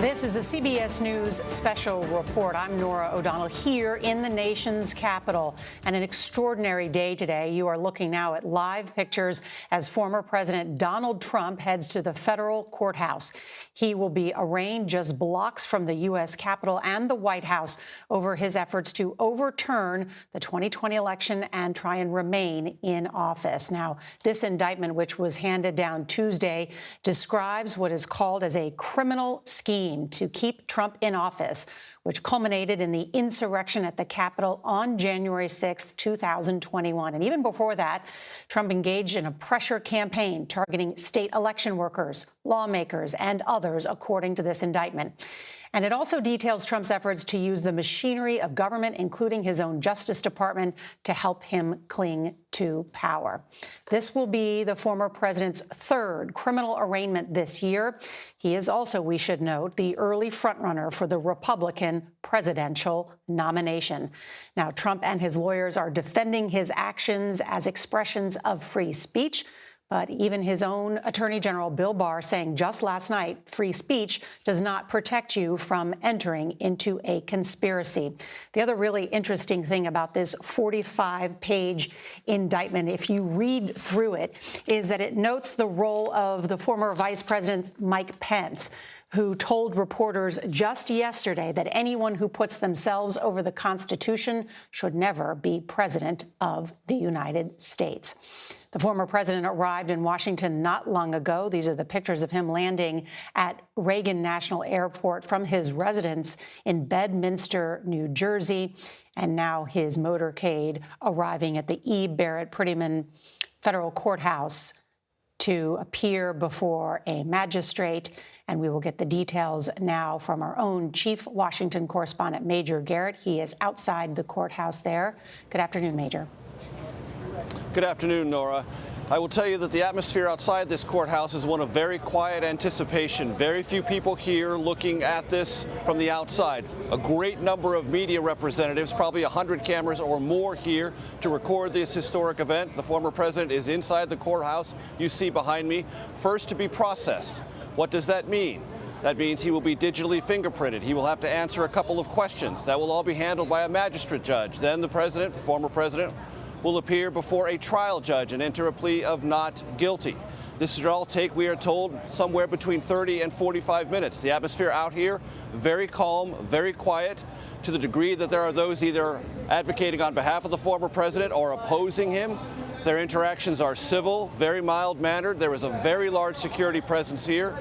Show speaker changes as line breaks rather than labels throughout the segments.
This is a CBS News special report. I'm Norah O'Donnell here in the nation's capital. And an extraordinary day today. You are looking now at live pictures as former President Donald Trump heads to the federal courthouse. He will be arraigned just blocks from the U.S. Capitol and the White House over his efforts to overturn the 2020 election and try and remain in office. Now, this indictment, which was handed down Tuesday, describes what is called as a criminal scheme to keep Trump in office, which culminated in the insurrection at the Capitol on January 6, 2021. And even before that, Trump engaged in a pressure campaign targeting state election workers, lawmakers, and others, according to this indictment. And it also details Trump's efforts to use the machinery of government, including his own Justice Department, to help him cling to power. This will be the former president's third criminal arraignment this year. He is also, we should note, the early frontrunner for the Republican presidential nomination. Now, Trump and his lawyers are defending his actions as expressions of free speech. But even his own Attorney General Bill Barr saying just last night, free speech does not protect you from entering into a conspiracy. The other really interesting thing about this 45-page indictment, if you read through it, is that it notes the role of the former Vice President Mike Pence, who told reporters just yesterday that anyone who puts themselves over the Constitution should never be president of the United States. The former president arrived in Washington not long ago. These are the pictures of him landing at Reagan National Airport from his residence in Bedminster, New Jersey, and now his motorcade arriving at the E. Barrett Prettyman Federal Courthouse to appear before a magistrate. And we will get the details now from our own chief Washington correspondent, Major Garrett. He is outside the courthouse there. Good afternoon, Major.
Good afternoon, Nora. I will tell you that the atmosphere outside this courthouse is one of very quiet anticipation. Very few people here looking at this from the outside. A great number of media representatives, probably 100 cameras or more here to record this historic event. The former president is inside the courthouse, you see behind me, first to be processed. What does that mean? That means he will be digitally fingerprinted. He will have to answer a couple of questions. That will all be handled by a magistrate judge. Then the president, the former president, will appear before a trial judge and enter a plea of not guilty. This should all take, we are told, somewhere between 30 and 45 minutes. The atmosphere out here, very calm, very quiet, to the degree that there are those either advocating on behalf of the former president or opposing him. Their interactions are civil, very mild-mannered. There is a very large security presence here.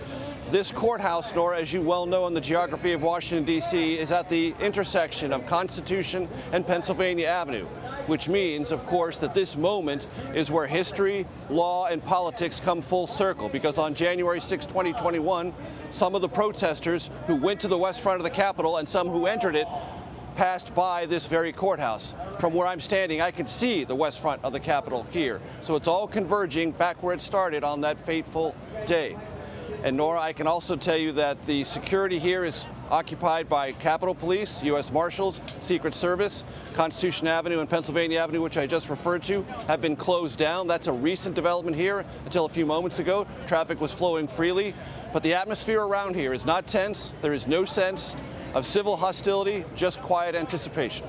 This courthouse, Nora, as you well know in the geography of Washington, D.C., is at the intersection of Constitution and Pennsylvania Avenue, which means, of course, that this moment is where history, law, and politics come full circle, because on January 6, 2021, some of the protesters who went to the west front of the Capitol and some who entered it passed by this very courthouse. From where I'm standing, I can see the west front of the Capitol here. So it's all converging back where it started on that fateful day. And Nora, I can also tell you that the security here is occupied by Capitol Police, U.S. Marshals, Secret Service. Constitution Avenue and Pennsylvania Avenue, which I just referred to, have been closed down. That's a recent development here. Until a few moments ago, traffic was flowing freely. But the atmosphere around here is not tense. There is no sense of civil hostility, just quiet anticipation.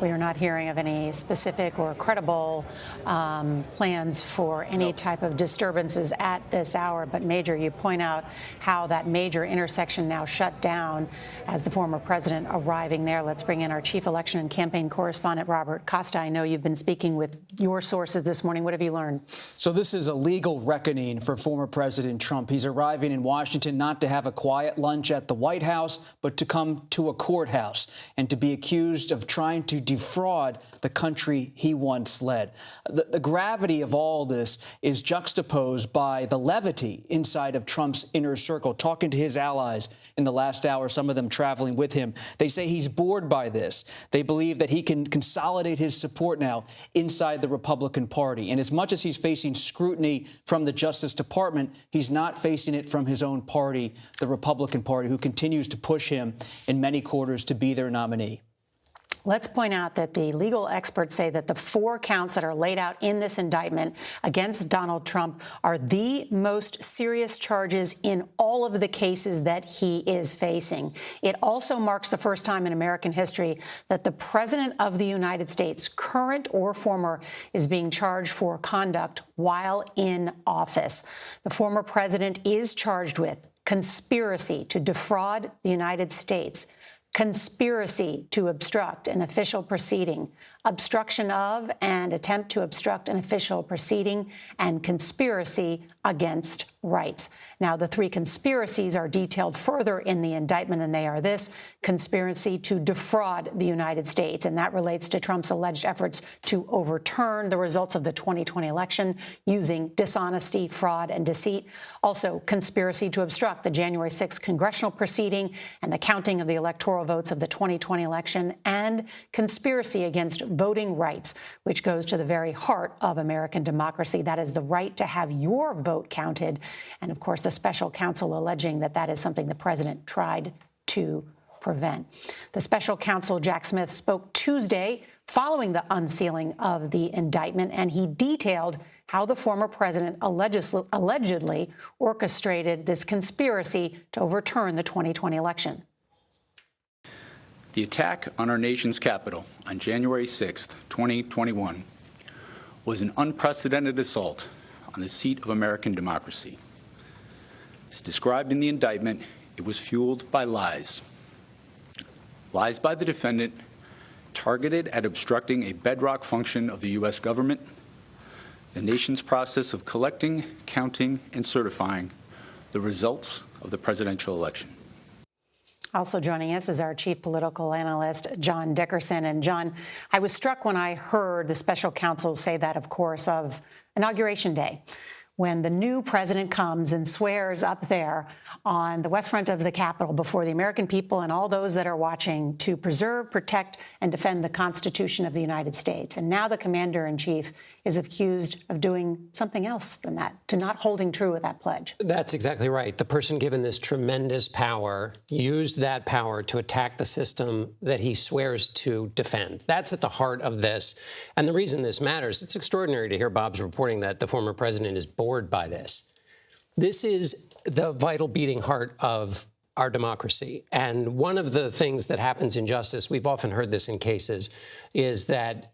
We are not hearing of any specific or credible plans for any type of disturbances at this hour. But, Major, you point out how that major intersection now shut down as the former president arriving there. Let's bring in our chief election and campaign correspondent, Robert Costa. I know you've been speaking with your sources this morning. What have you learned?
So this is a legal reckoning for former President Trump. He's arriving in Washington not to have a quiet lunch at the White House, but to come to a courthouse and to be accused of trying to defraud the country he once led. The gravity of all this is juxtaposed by the levity inside of Trump's inner circle. Talking to his allies in the last hour, some of them traveling with him, they say he's bored by this. They believe that he can consolidate his support now inside the Republican Party. And as much as he's facing scrutiny from the Justice Department, he's not facing it from his own party, the Republican Party, who continues to push him in many quarters to be their nominee.
Let's point out that the legal experts say that the 4 counts that are laid out in this indictment against Donald Trump are the most serious charges in all of the cases that he is facing. It also marks the first time in American history that the President of the United States, current or former, is being charged for conduct while in office. The former president is charged with conspiracy to defraud the United States, conspiracy to obstruct an official proceeding, obstruction of and attempt to obstruct an official proceeding, and conspiracy against rights. Now, the 3 conspiracies are detailed further in the indictment, and they are this: conspiracy to defraud the United States, and that relates to Trump's alleged efforts to overturn the results of the 2020 election using dishonesty, fraud, and deceit. Also, conspiracy to obstruct the January 6th congressional proceeding and the counting of the electoral votes of the 2020 election, and conspiracy against voting rights, which goes to the very heart of American democracy. That is the right to have your vote counted. And of course, the special counsel alleging that that is something the president tried to prevent. The special counsel, Jack Smith, spoke Tuesday following the unsealing of the indictment, and he detailed how the former president allegedly orchestrated this conspiracy to overturn the 2020 election.
The attack on our nation's capital on January 6, 2021, was an unprecedented assault on the seat of American democracy. As described in the indictment, it was fueled by lies. Lies by the defendant targeted at obstructing a bedrock function of the U.S. government, the nation's process of collecting, counting, and certifying the results of the presidential election.
Also joining us is our chief political analyst, John Dickerson. And John, I was struck when I heard the special counsel say that, of course, of Inauguration Day, when the new president comes and swears up there on the west front of the Capitol before the American people and all those that are watching to preserve, protect, and defend the Constitution of the United States. And now the commander-in-chief is accused of doing something else than that, to not holding true with that pledge.
That's exactly right. The person given this tremendous power used that power to attack the system that he swears to defend. That's at the heart of this. And the reason this matters, it's extraordinary to hear Bob's reporting that the former president is bored by this. This is the vital beating heart of our democracy. And one of the things that happens in justice, we've often heard this in cases, is that,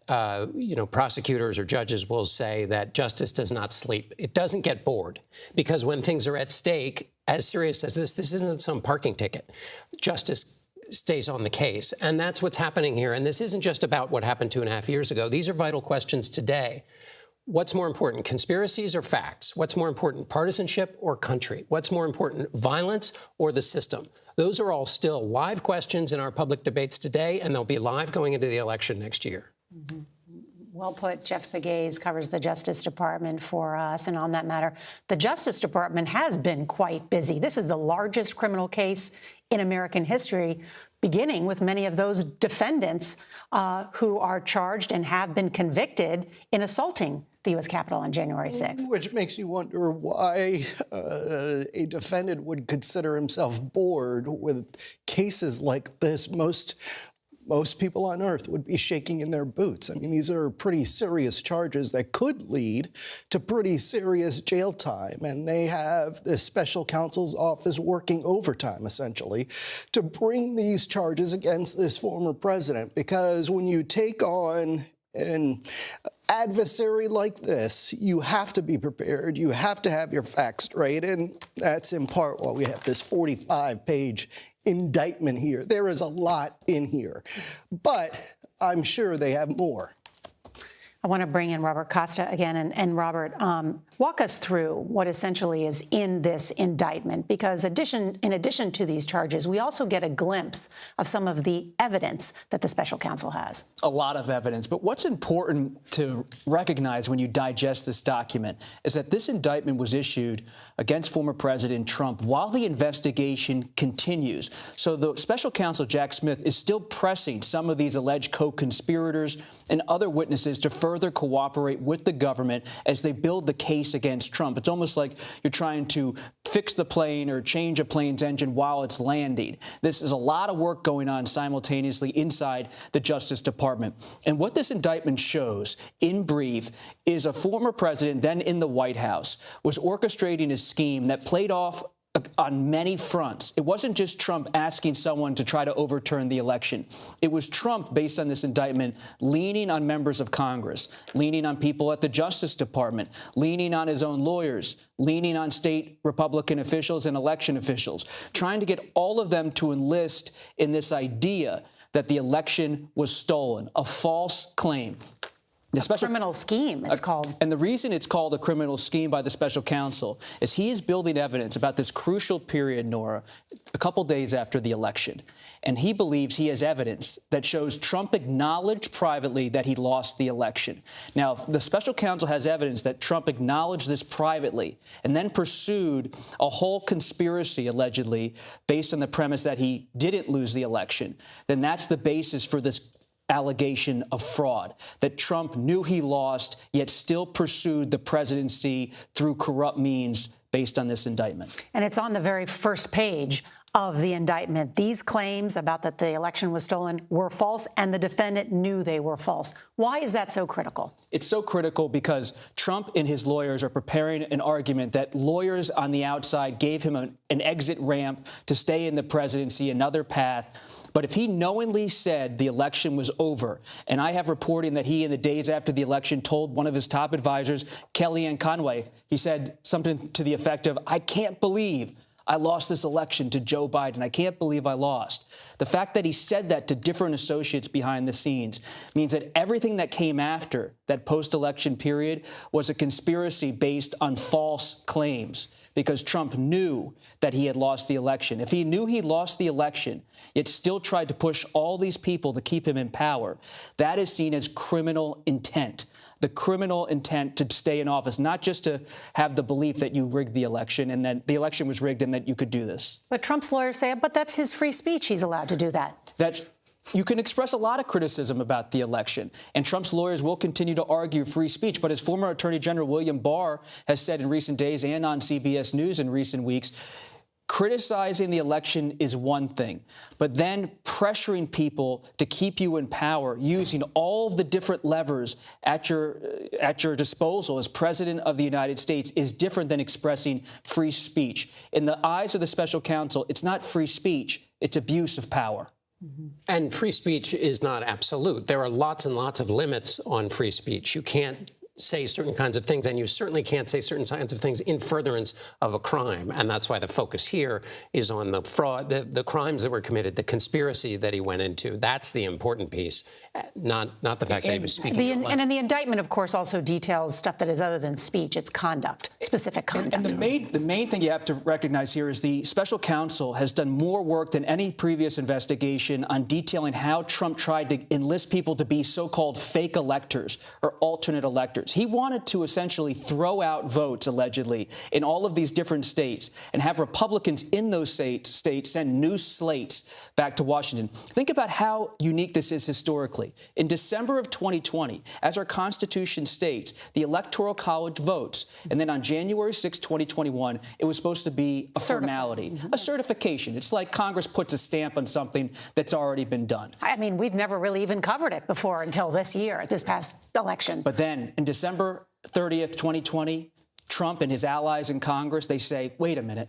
prosecutors or judges will say that justice does not sleep. It doesn't get bored, because when things are at stake, as serious as this isn't some parking ticket. Justice stays on the case. And that's what's happening here. And this isn't just about what happened 2.5 years ago. These are vital questions today. What's more important, conspiracies or facts? What's more important, partisanship or country? What's more important, violence or the system? Those are all still live questions in our public debates today, and they'll be live going into the election next year.
Mm-hmm. Well put. Jeff Pegues covers the Justice Department for us. And on that matter, the Justice Department has been quite busy. This is the largest criminal case in American history, beginning with many of those defendants who are charged and have been convicted in assaulting the U.S. Capitol on January 6th.
Which makes you wonder why a defendant would consider himself bored with cases like this. Most people on earth would be shaking in their boots. I mean, these are pretty serious charges that could lead to pretty serious jail time. And they have the special counsel's office working overtime, essentially, to bring these charges against this former president. Because when you take on an adversary like this, you have to be prepared. You have to have your facts straight. And that's in part why we have this 45-page indictment here. There is a lot in here, but I'm sure they have more.
I want to bring in Robert Costa again. And Robert, walk us through what essentially is in this indictment, because in addition to these charges, we also get a glimpse of some of the evidence that the special counsel has.
A lot of evidence. But what's important to recognize when you digest this document is that this indictment was issued against former President Trump while the investigation continues. So the special counsel, Jack Smith, is still pressing some of these alleged co-conspirators and other witnesses to further further cooperate with the government as they build the case against Trump. It's almost like you're trying to fix the plane or change a plane's engine while it's landing. This is a lot of work going on simultaneously inside the Justice Department. And what this indictment shows, in brief, is a former president, then in the White House, was orchestrating a scheme that played off on many fronts. It wasn't just Trump asking someone to try to overturn the election. It was Trump, based on this indictment, leaning on members of Congress, leaning on people at the Justice Department, leaning on his own lawyers, leaning on state Republican officials and election officials, trying to get all of them to enlist in this idea that the election was stolen, a false claim. The special
criminal scheme, it's called.
And the reason it's called a criminal scheme by the special counsel is he is building evidence about this crucial period, Nora, a couple days after the election. And he believes he has evidence that shows Trump acknowledged privately that he lost the election. Now, the special counsel has evidence that Trump acknowledged this privately and then pursued a whole conspiracy, allegedly, based on the premise that he didn't lose the election. Then that's the basis for this allegation of fraud, that Trump knew he lost, yet still pursued the presidency through corrupt means based on this indictment.
And it's on the very first page of the indictment. These claims about that the election was stolen were false, and the defendant knew they were false. Why is that so critical? It's
so critical because Trump and his lawyers are preparing an argument that lawyers on the outside gave him an exit ramp to stay in the presidency, another path. But if he knowingly said the election was over, and I have reporting that he, in the days after the election, told one of his top advisors, Kellyanne Conway, he said something to the effect of, "I can't believe I lost this election to Joe Biden. I can't believe I lost." The fact that he said that to different associates behind the scenes means that everything that came after that post-election period was a conspiracy based on false claims, because Trump knew that he had lost the election. If he knew he lost the election, yet still tried to push all these people to keep him in power, that is seen as criminal intent. The criminal intent to stay in office, not just to have the belief that you rigged the election and that the election was rigged and that you could do this.
But Trump's lawyers say, but that's his free speech. He's allowed to do that.
You can express a lot of criticism about the election, and Trump's lawyers will continue to argue free speech. But as former Attorney General William Barr has said in recent days and on CBS News in recent weeks, criticizing the election is one thing, but then pressuring people to keep you in power, using all of the different levers at your disposal as president of the United States, is different than expressing free speech. In the eyes of the special counsel, it's not free speech, it's abuse of power.
And free speech is not absolute. There are lots and lots of limits on free speech. You can't say certain kinds of things, and you certainly can't say certain kinds of things in furtherance of a crime. And that's why the focus here is on the fraud, the crimes that were committed, the conspiracy that he went into. That's the important piece, not the fact that he was speaking.
And in the indictment, of course, also details stuff that is other than speech. It's conduct, specific conduct.
And the main thing you have to recognize here is the special counsel has done more work than any previous investigation on detailing how Trump tried to enlist people to be so-called fake electors or alternate electors. He wanted to essentially throw out votes, allegedly, in all of these different states and have Republicans in those states send new slates back to Washington. Think about how unique this is historically. In December of 2020, as our Constitution states, the Electoral College votes. And then on January 6, 2021, it was supposed to be a formality, a certification. It's like Congress puts a stamp on something that's already been done.
I mean, we've never really even covered it before until this year, this past election.
But then in December 30th, 2020, Trump and his allies in Congress, they say, wait a minute.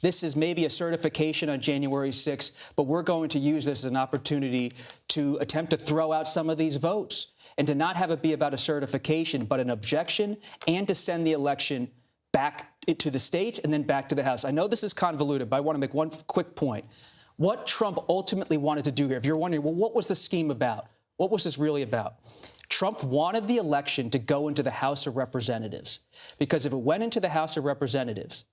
This is maybe a certification on January 6th, but we're going to use this as an opportunity to attempt to throw out some of these votes and to not have it be about a certification, but an objection, and to send the election back to the states and then back to the House. I know this is convoluted, but I want to make one quick point. What Trump ultimately wanted to do here, if you're wondering, well, what was the scheme about? What was this really about? Trump wanted the election to go into the House of Representatives, because if it went into the House of Representatives,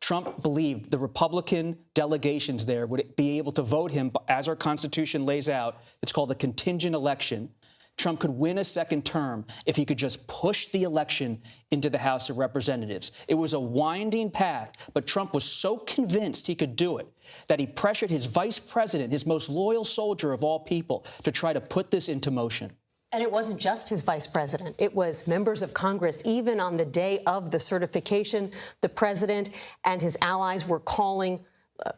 Trump believed the Republican delegations there would be able to vote him, as our Constitution lays out. It's called a contingent election. Trump could win a second term if he could just push the election into the House of Representatives. It was a winding path, but Trump was so convinced he could do it that he pressured his vice president, his most loyal soldier of all people, to try to put this into motion.
And it wasn't just his vice president. It was members of Congress. Even on the day of the certification, the president and his allies were calling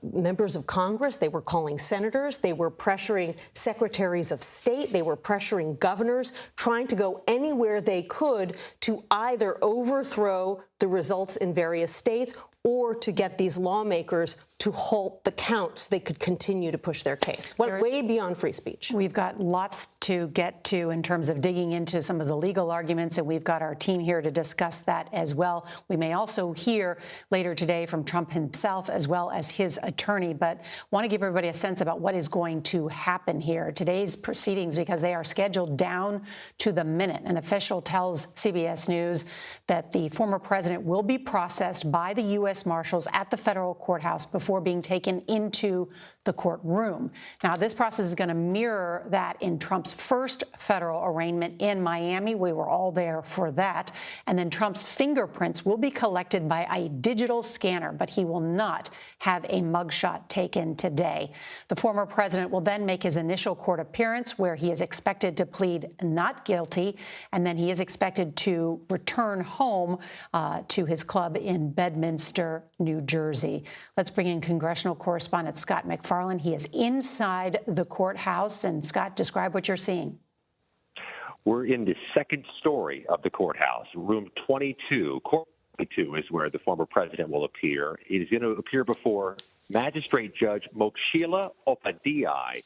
members of Congress. They were calling senators. They were pressuring secretaries of state. They were pressuring governors, trying to go anywhere they could to either overthrow the results in various states or to get these lawmakers to halt the count so they could continue to push their case. Went way beyond free speech.
We've got lots to get to in terms of digging into some of the legal arguments, and we've got our team here to discuss that as well. We may also hear later today from Trump himself as well as his attorney, but want to give everybody a sense about what is going to happen here. Today's proceedings, because they are scheduled down to the minute. An official tells CBS News that the former president will be processed by the U.S. Marshals at the federal courthouse before being taken into the courtroom. Now, this process is going to mirror that in Trump's first federal arraignment in Miami. We were all there for that. And then Trump's fingerprints will be collected by a digital scanner, but he will not have a mugshot taken today. The former president will then make his initial court appearance, where he is expected to plead not guilty, and then he is expected to return home to his club in Bedminster, New Jersey. Let's bring in congressional correspondent Scott McFarland. He is inside the courthouse. And Scott, describe what you're seeing.
We're in the second story of the courthouse, room 22. Court 22 is where the former president will appear. He is going to appear before Magistrate Judge Mokshila Upadhyay.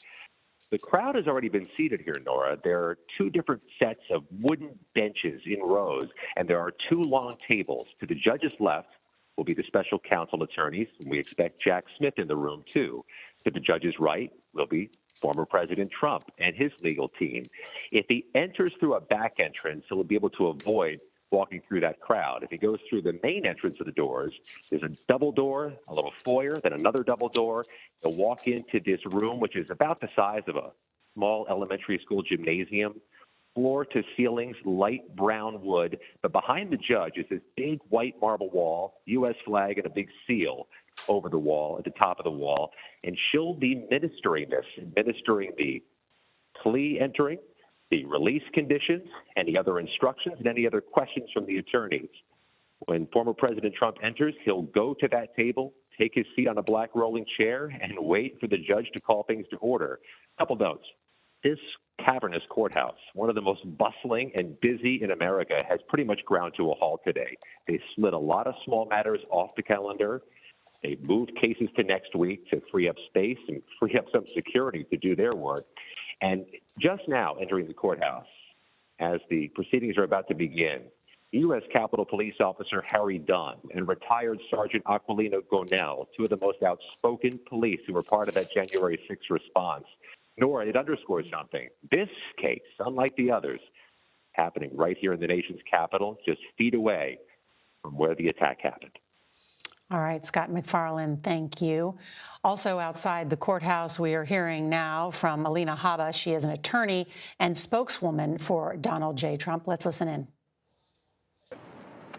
The crowd has already been seated here, Nora. There are two different sets of wooden benches in rows, and there are two long tables. To the judge's left will be the special counsel attorneys, and we expect Jack Smith in the room, too. To the judge's right will be former President Trump and his legal team. If he enters through a back entrance, he'll be able to avoid walking through that crowd. If he goes through the main entrance of the doors, there's a double door, a little foyer, then another double door. He'll walk into this room, which is about the size of a small elementary school gymnasium. Floor to ceilings, light brown wood. But behind the judge is this big white marble wall, U.S. flag, and a big seal over the wall, at the top of the wall. And she'll be administering the plea entering, the release conditions, any other instructions, and any other questions from the attorneys. When former President Trump enters, he'll go to that table, take his seat on a black rolling chair, and wait for the judge to call things to order. Couple notes. This cavernous courthouse, one of the most bustling and busy in America, has pretty much ground to a halt today. They slid a lot of small matters off the calendar. They moved cases to next week to free up space and free up some security to do their work. And just now entering the courthouse, as the proceedings are about to begin, U.S. Capitol Police Officer Harry Dunn and retired Sergeant Aquilino Gonell, two of the most outspoken police who were part of that January 6th response. Nora, it underscores something. This case, unlike the others, happening right here in the nation's capital, just feet away from where the attack happened.
All right, Scott McFarland, thank you. Also outside the courthouse, we are hearing now from Alina Habba. She is an attorney and spokeswoman for Donald J. Trump. Let's listen in.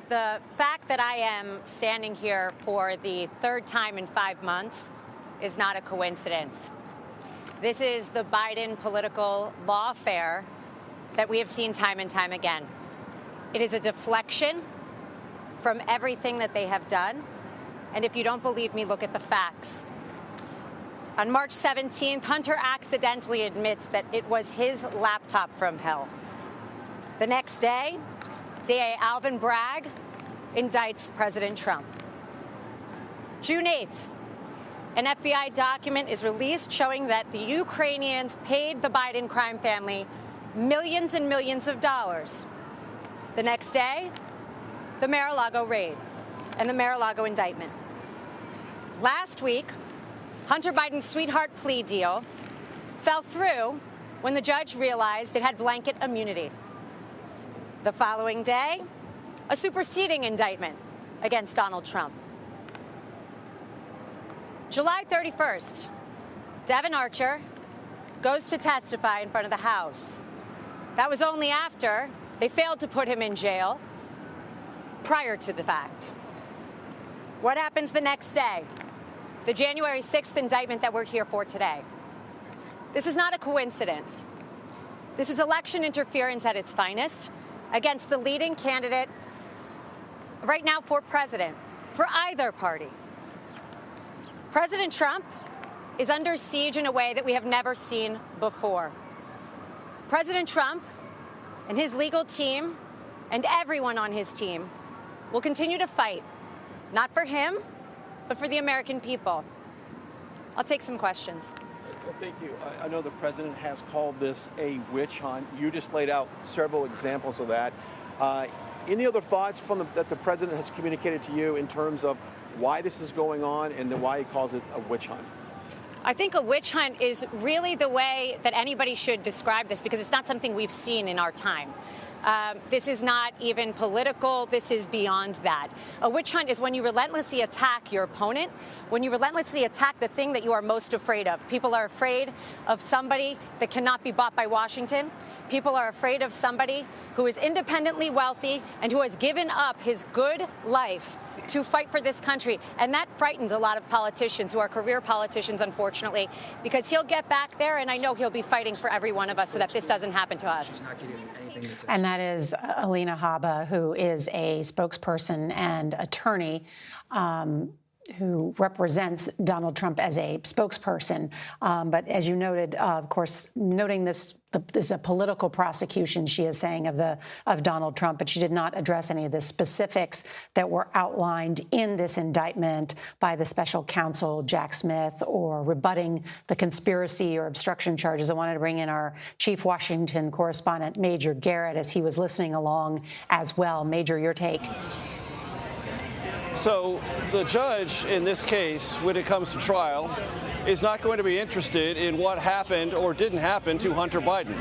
The fact that I am standing here for the third time in 5 months is not a coincidence. This is the Biden political lawfare that we have seen time and time again. It is a deflection from everything that they have done. And if you don't believe me, look at the facts. On March 17th, Hunter accidentally admits that it was his laptop from hell. The next day, DA Alvin Bragg indicts President Trump. June 8th, an FBI document is released showing that the Ukrainians paid the Biden crime family millions and millions of dollars. The next day, the Mar-a-Lago raid and the Mar-a-Lago indictment. Last week, Hunter Biden's sweetheart plea deal fell through when the judge realized it had blanket immunity. The following day, a superseding indictment against Donald Trump. July 31st, Devin Archer goes to testify in front of the House. That was only after they failed to put him in jail prior to the fact. What happens the next day? The January 6th indictment that we're here for today. This is not a coincidence. This is election interference at its finest against the leading candidate right now for president, for either party. President Trump is under siege in a way that we have never seen before. President Trump and his legal team and everyone on his team will continue to fight, not for him, but for the American people. I'll take some questions.
Thank you. I know the president has called this a witch hunt. You just laid out several examples of that. Any other thoughts that the president has communicated to you in terms of why this is going on and then why he calls it a witch hunt?
I think a witch hunt is really the way that anybody should describe this, because it's not something we've seen in our time. This is not even political. This is beyond that. A witch hunt is when you relentlessly attack your opponent, when you relentlessly attack the thing that you are most afraid of. People are afraid of somebody that cannot be bought by Washington. People are afraid of somebody who is independently wealthy and who has given up his good life to fight for this country. And that frightens a lot of politicians who are career politicians, unfortunately, because he'll get back there, and I know he'll be fighting for every one of us so that this doesn't happen to us.
And that is Alina Habba, who is a spokesperson and attorney who represents Donald Trump as a spokesperson. But as you noted, of course, noting this is a political prosecution, she is saying, of Donald Trump, but she did not address any of the specifics that were outlined in this indictment by the special counsel, Jack Smith, or rebutting the conspiracy or obstruction charges. I wanted to bring in our chief Washington correspondent, Major Garrett, as he was listening along as well. Major, your take.
So the judge in this case, when it comes to trial, is not going to be interested in what happened or didn't happen to Hunter Biden.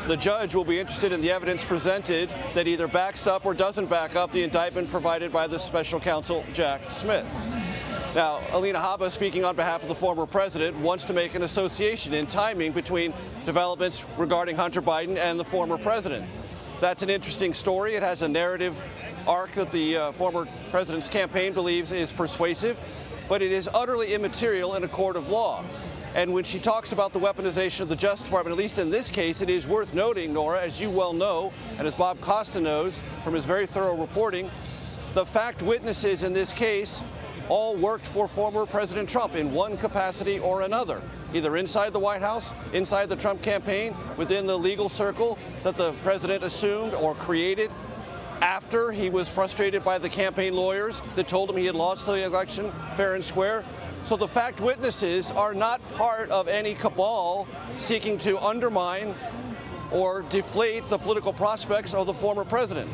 The judge will be interested in the evidence presented that either backs up or doesn't back up the indictment provided by the special counsel, Jack Smith. Now, Alina Habba, speaking on behalf of the former president, wants to make an association in timing between developments regarding Hunter Biden and the former president. That's an interesting story. It has a narrative arc that the former president's campaign believes is persuasive, but it is utterly immaterial in a court of law. And when she talks about the weaponization of the Justice Department, at least in this case, it is worth noting, Nora, as you well know, and as Bob Costa knows from his very thorough reporting, the fact witnesses in this case all worked for former President Trump in one capacity or another, either inside the White House, inside the Trump campaign, within the legal circle that the president assumed or created after he was frustrated by the campaign lawyers that told him he had lost the election fair and square. So the fact witnesses are not part of any cabal seeking to undermine or deflate the political prospects of the former president.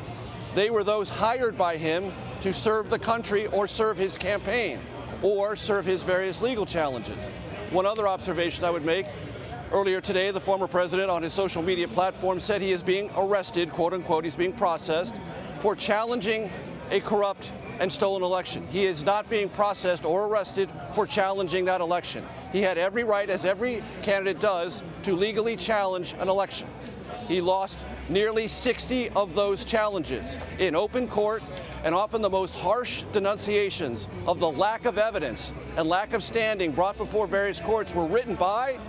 They were those hired by him to serve the country or serve his campaign or serve his various legal challenges. One other observation I would make: earlier today, the former president on his social media platform said he is being arrested, quote unquote, he's being processed for challenging a corrupt and stolen election. He is not being processed or arrested for challenging that election. He had every right, as every candidate does, to legally challenge an election. He lost nearly 60 of those challenges in open court, and often the most harsh denunciations of the lack of evidence and lack of standing brought before various courts were written by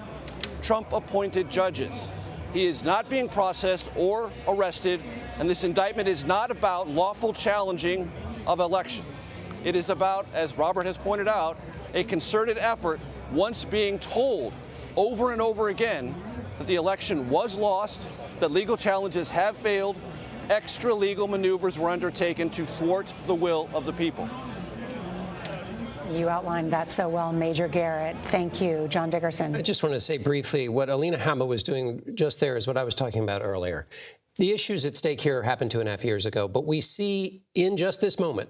Trump-appointed judges. He is not being processed or arrested, and this indictment is not about lawful challenging of election. It is about, as Robert has pointed out, a concerted effort, once being told over and over again that the election was lost, that legal challenges have failed, extra legal maneuvers were undertaken to thwart the will of the people.
You outlined that so well, Major Garrett. Thank you. John Dickerson.
I just want to say briefly, what Alina Habba was doing just there is what I was talking about earlier. The issues at stake here happened 2.5 years ago, but we see in just this moment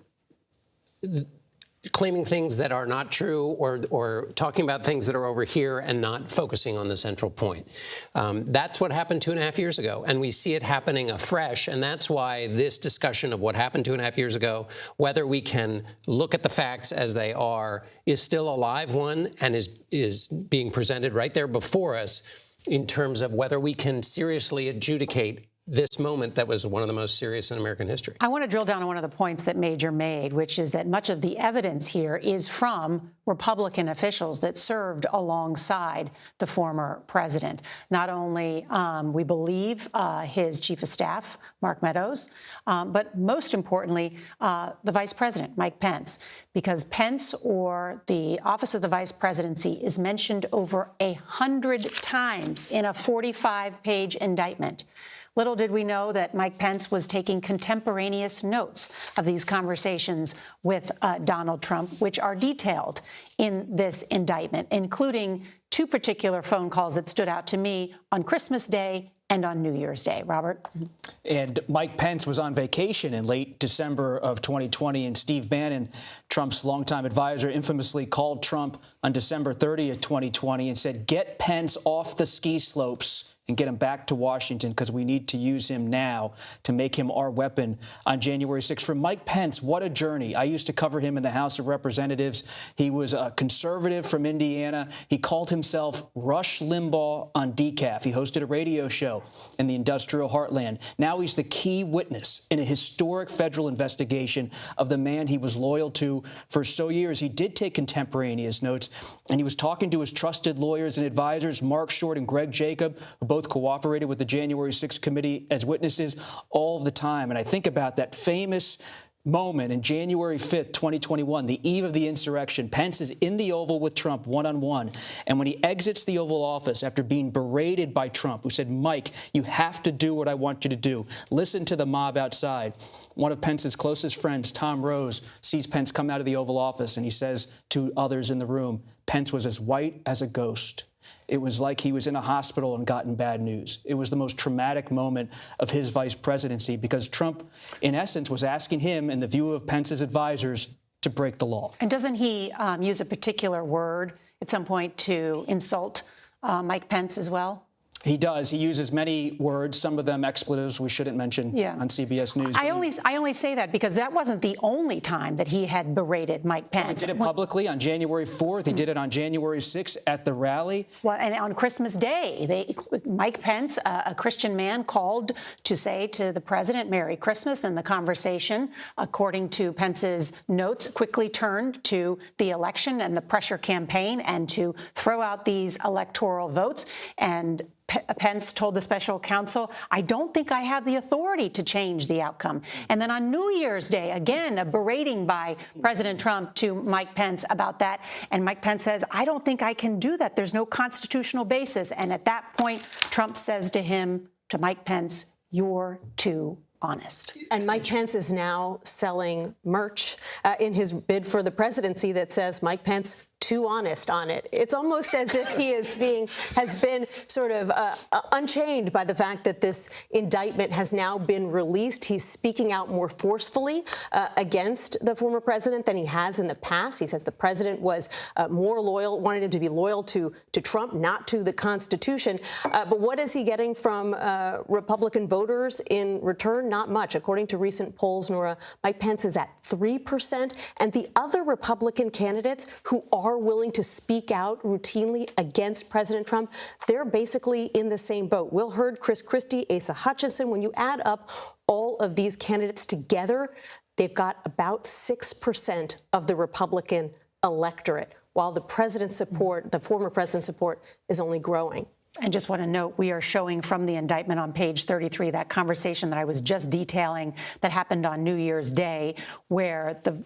claiming things that are not true or talking about things that are over here and not focusing on the central point. That's what happened 2.5 years ago, and we see it happening afresh, and that's why this discussion of what happened 2.5 years ago, whether we can look at the facts as they are, is still a live one and is being presented right there before us in terms of whether we can seriously adjudicate this moment that was one of the most serious in American history.
I want to drill down on one of the points that Major made, which is that much of the evidence here is from Republican officials that served alongside the former president. Not only, we believe, his chief of staff, Mark Meadows, but most importantly, the vice president, Mike Pence, because Pence or the office of the vice presidency is mentioned over 100 times in a 45-page indictment. Little did we know that Mike Pence was taking contemporaneous notes of these conversations with Donald Trump, which are detailed in this indictment, including two particular phone calls that stood out to me on Christmas Day and on New Year's Day. Robert?
And Mike Pence was on vacation in late December of 2020, and Steve Bannon, Trump's longtime advisor, infamously called Trump on December 30th, 2020, and said, "Get Pence off the ski slopes and get him back to Washington because we need to use him now to make him our weapon on January 6th. For Mike Pence, what a journey. I used to cover him in the House of Representatives. He was a conservative from Indiana. He called himself Rush Limbaugh on decaf. He hosted a radio show in the industrial heartland. Now he's the key witness in a historic federal investigation of the man he was loyal to for so years. He did take contemporaneous notes, and he was talking to his trusted lawyers and advisors, Mark Short and Greg Jacob, who both cooperated with the January 6th committee as witnesses all of the time. And I think about that famous moment in January 5th, 2021, the eve of the insurrection. Pence is in the Oval with Trump one-on-one. And when he exits the Oval Office after being berated by Trump, who said, "Mike, you have to do what I want you to do. Listen to the mob outside." One of Pence's closest friends, Tom Rose, sees Pence come out of the Oval Office, and he says to others in the room, Pence was as white as a ghost. It was like he was in a hospital and gotten bad news. It was the most traumatic moment of his vice presidency because Trump, in essence, was asking him, in the view of Pence's advisors, to break the law.
And doesn't he use a particular word at some point to insult Mike Pence as well?
He does. He uses many words, some of them expletives we shouldn't mention on CBS News.
I only say that because that wasn't the only time that he had berated Mike Pence.
He did it publicly on January 4th. He did it on January 6th at the rally.
Well, and on Christmas Day, Mike Pence, a Christian man, called to say to the president, "Merry Christmas." And the conversation, according to Pence's notes, quickly turned to the election and the pressure campaign and to throw out these electoral votes. And Pence told the special counsel, "I don't think I have the authority to change the outcome." And then on New Year's Day, again, a berating by President Trump to Mike Pence about that. And Mike Pence says, "I don't think I can do that. There's no constitutional basis." And at that point, Trump says to him, to Mike Pence, "You're too honest."
And Mike Pence is now selling merch in his bid for the presidency that says Mike Pence too honest on it. It's almost as if he has been sort of unchained by the fact that this indictment has now been released. He's speaking out more forcefully against the former president than he has in the past. He says the president was more loyal, wanted him to be loyal to Trump, not to the Constitution. But what is he getting from Republican voters in return? Not much. According to recent polls, Nora, Mike Pence is at 3%, and the other Republican candidates who are willing to speak out routinely against President Trump, they're basically in the same boat. Will Hurd, Chris Christie, Asa Hutchinson, when you add up all of these candidates together, they've got about 6% of the Republican electorate, while the president's support, the former president's support, is only growing.
And just want to note, we are showing from the indictment on page 33 that conversation that I was just detailing that happened on New Year's Day, where the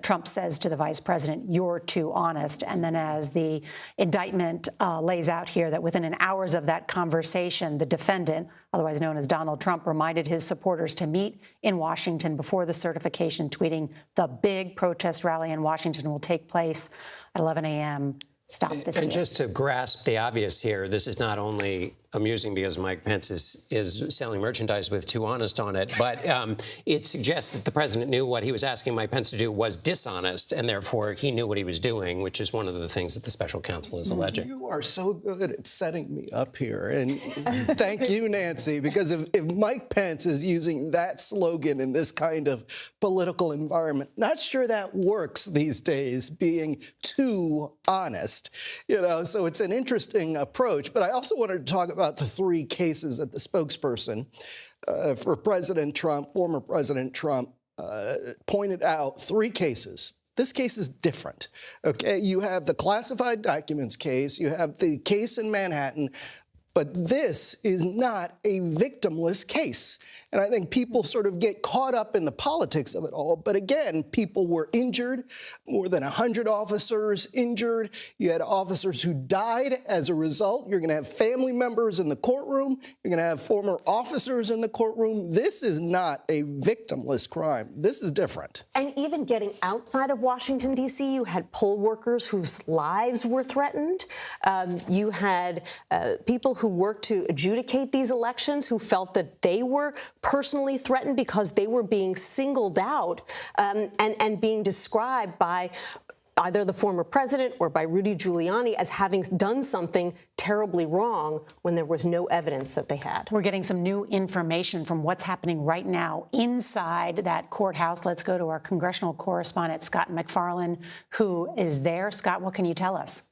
Trump says to the vice president, "You're too honest." And then as the indictment lays out here, that within an hours of that conversation, the defendant, otherwise known as Donald Trump, reminded his supporters to meet in Washington before the certification, tweeting, "The big protest rally in Washington will take place at 11 a.m. Stop this."
And just to grasp the obvious here, this is not only amusing because Mike Pence is selling merchandise with "too honest" on it, but it suggests that the president knew what he was asking Mike Pence to do was dishonest, and therefore he knew what he was doing, which is one of the things that the special counsel is alleging.
You are so good at setting me up here, and thank you, Nancy, because if Mike Pence is using that slogan in this kind of political environment, not sure that works these days, being too honest. So it's an interesting approach. But I also wanted to talk about the three cases that the spokesperson for President Trump, former President Trump, pointed out. Three cases. This case is different. Okay, you have the classified documents case, you have the case in Manhattan, but this is not a victimless case. And I think people sort of get caught up in the politics of it all. But again, people were injured, more than 100 officers injured. You had officers who died as a result. You're going to have family members in the courtroom. You're going to have former officers in the courtroom. This is not a victimless crime. This is different.
And even getting outside of Washington, D.C., you had poll workers whose lives were threatened. You had people who worked to adjudicate these elections who felt that they were personally threatened because they were being singled out and being described by either the former president or by Rudy Giuliani as having done something terribly wrong when there was no evidence that they had.
We're getting some new information from what's happening right now inside that courthouse. Let's go to our congressional correspondent, Scott McFarland, who is there. Scott, what can you tell us?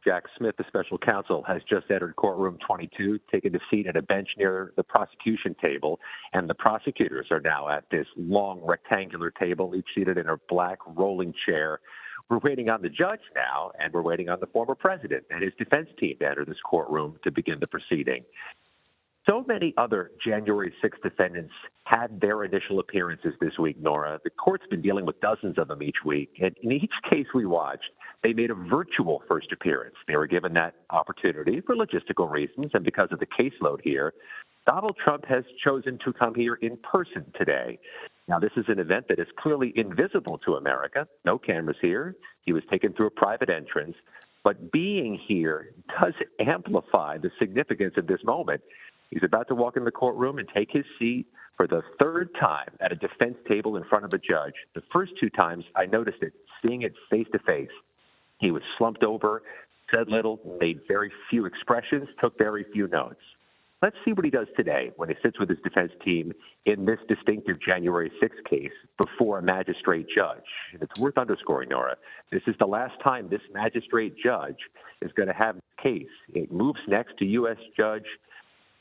Jack Smith, the special counsel, has just entered courtroom 22, taken a seat at a bench near the prosecution table, and the prosecutors are now at this long rectangular table, each seated in a black rolling chair. We're waiting on the judge now, and we're waiting on the former president and his defense team to enter this courtroom to begin the proceeding. So many other January 6th defendants had their initial appearances this week, Nora. The court's been dealing with dozens of them each week. And in each case we watched, they made a virtual first appearance. They were given that opportunity for logistical reasons and because of the caseload here. Donald Trump has chosen to come here in person today. Now, this is an event that is clearly invisible to America. No cameras here. He was taken through a private entrance. But being here does amplify the significance of this moment. He's about to walk in the courtroom and take his seat for the third time at a defense table in front of a judge. The first two times I noticed it, seeing it face to face. He was slumped over, said little, made very few expressions, took very few notes. Let's see what he does today when he sits with his defense team in this distinctive January 6th case before a magistrate judge. And it's worth underscoring, Nora, this is the last time this magistrate judge is going to have the case. It moves next to U.S. Judge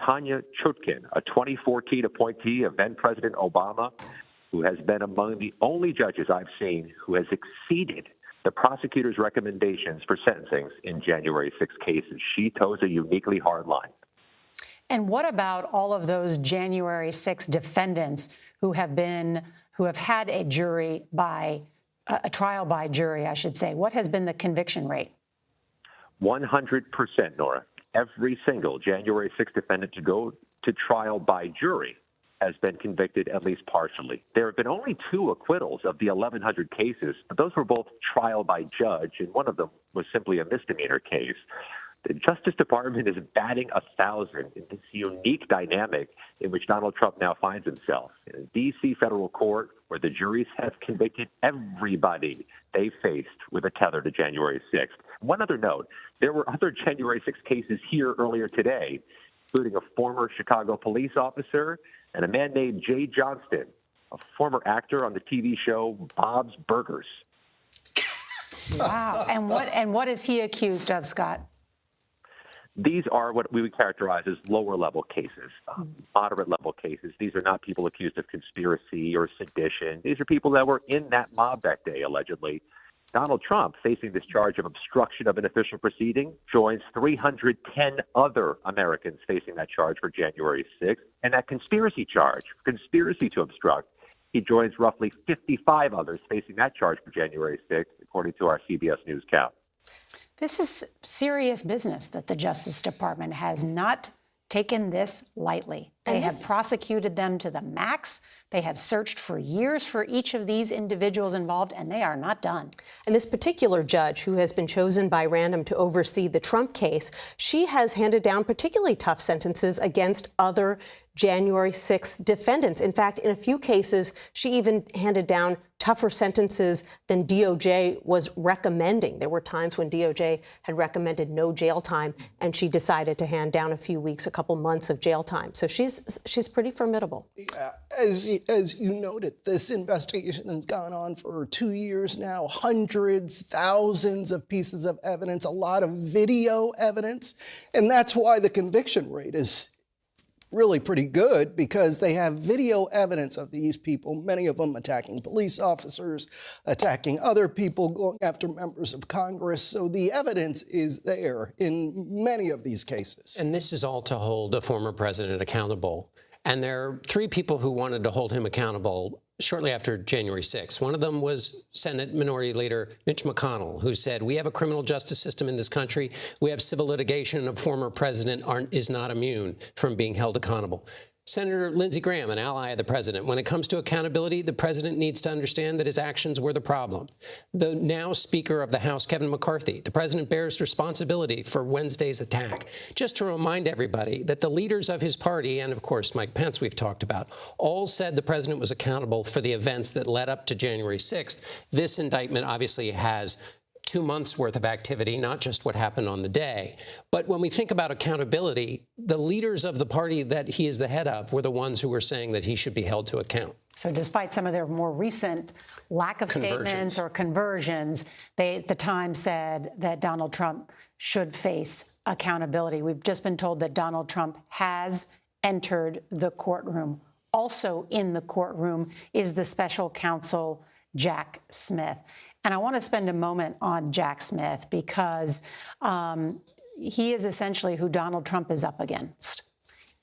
Tanya Chutkin, a 2014 appointee of then-President Obama, who has been among the only judges I've seen who has exceeded the prosecutor's recommendations for sentencings in January 6 cases. She toes a uniquely hard line.
And what about all of those January 6 defendants who have had a trial by jury, I should say? What has been the conviction rate?
100%, Nora. Every single January 6 defendant to go to trial by jury has been convicted at least partially. There have been only 2 acquittals of the 1,100 cases, but those were both trial by judge, and one of them was simply a misdemeanor case. The Justice Department is batting 1,000 in this unique dynamic in which Donald Trump now finds himself. In a D.C. federal court where the juries have convicted everybody they faced with a tether to January 6th. One other note, there were other January 6th cases here earlier today, including a former Chicago police officer and a man named Jay Johnston, a former actor on the TV show Bob's Burgers.
Wow. And what is he accused of, Scott?
These are what we would characterize as lower-level cases, moderate-level cases. These are not people accused of conspiracy or sedition. These are people that were in that mob that day, allegedly. Donald Trump, facing this charge of obstruction of an official proceeding, joins 310 other Americans facing that charge for January 6th. And that conspiracy charge, conspiracy to obstruct, he joins roughly 55 others facing that charge for January 6th, according to our CBS News count.
This is serious business that the Justice Department has not taken this lightly. They have prosecuted them to the max. They have searched for years for each of these individuals involved, and they are not done.
And this particular judge, who has been chosen by random to oversee the Trump case, she has handed down particularly tough sentences against other January 6 defendants. In fact, in a few cases, she even handed down tougher sentences than DOJ was recommending. There were times when DOJ had recommended no jail time, and she decided to hand down a few weeks, a couple months of jail time. So she's pretty formidable.
Yeah, as you noted, this investigation has gone on for 2 years now. Hundreds, thousands of pieces of evidence, a lot of video evidence, and that's why the conviction rate is really pretty good, because they have video evidence of these people, many of them attacking police officers, attacking other people, going after members of Congress. So the evidence is there in many of these cases.
And this is all to hold a former president accountable. And there are three people who wanted to hold him accountable shortly after January 6th. One of them was Senate Minority Leader Mitch McConnell, who said, we have a criminal justice system in this country. We have civil litigation, and a former president is not immune from being held accountable. Senator Lindsey Graham, an ally of the president, when it comes to accountability, the president needs to understand that his actions were the problem. The now Speaker of the House, Kevin McCarthy, the president bears responsibility for Wednesday's attack. Just to remind everybody that the leaders of his party, and of course Mike Pence we've talked about, all said the president was accountable for the events that led up to January 6th. This indictment obviously has 2 months worth of activity, not just what happened on the day. But when we think about accountability, the leaders of the party that he is the head of were the ones who were saying that he should be held to account.
So despite some of their more recent lack of statements or conversions, they at the time said that Donald Trump should face accountability. We've just been told that Donald Trump has entered the courtroom. Also in the courtroom is the special counsel, Jack Smith. And I want to spend a moment on Jack Smith because he is essentially who Donald Trump is up against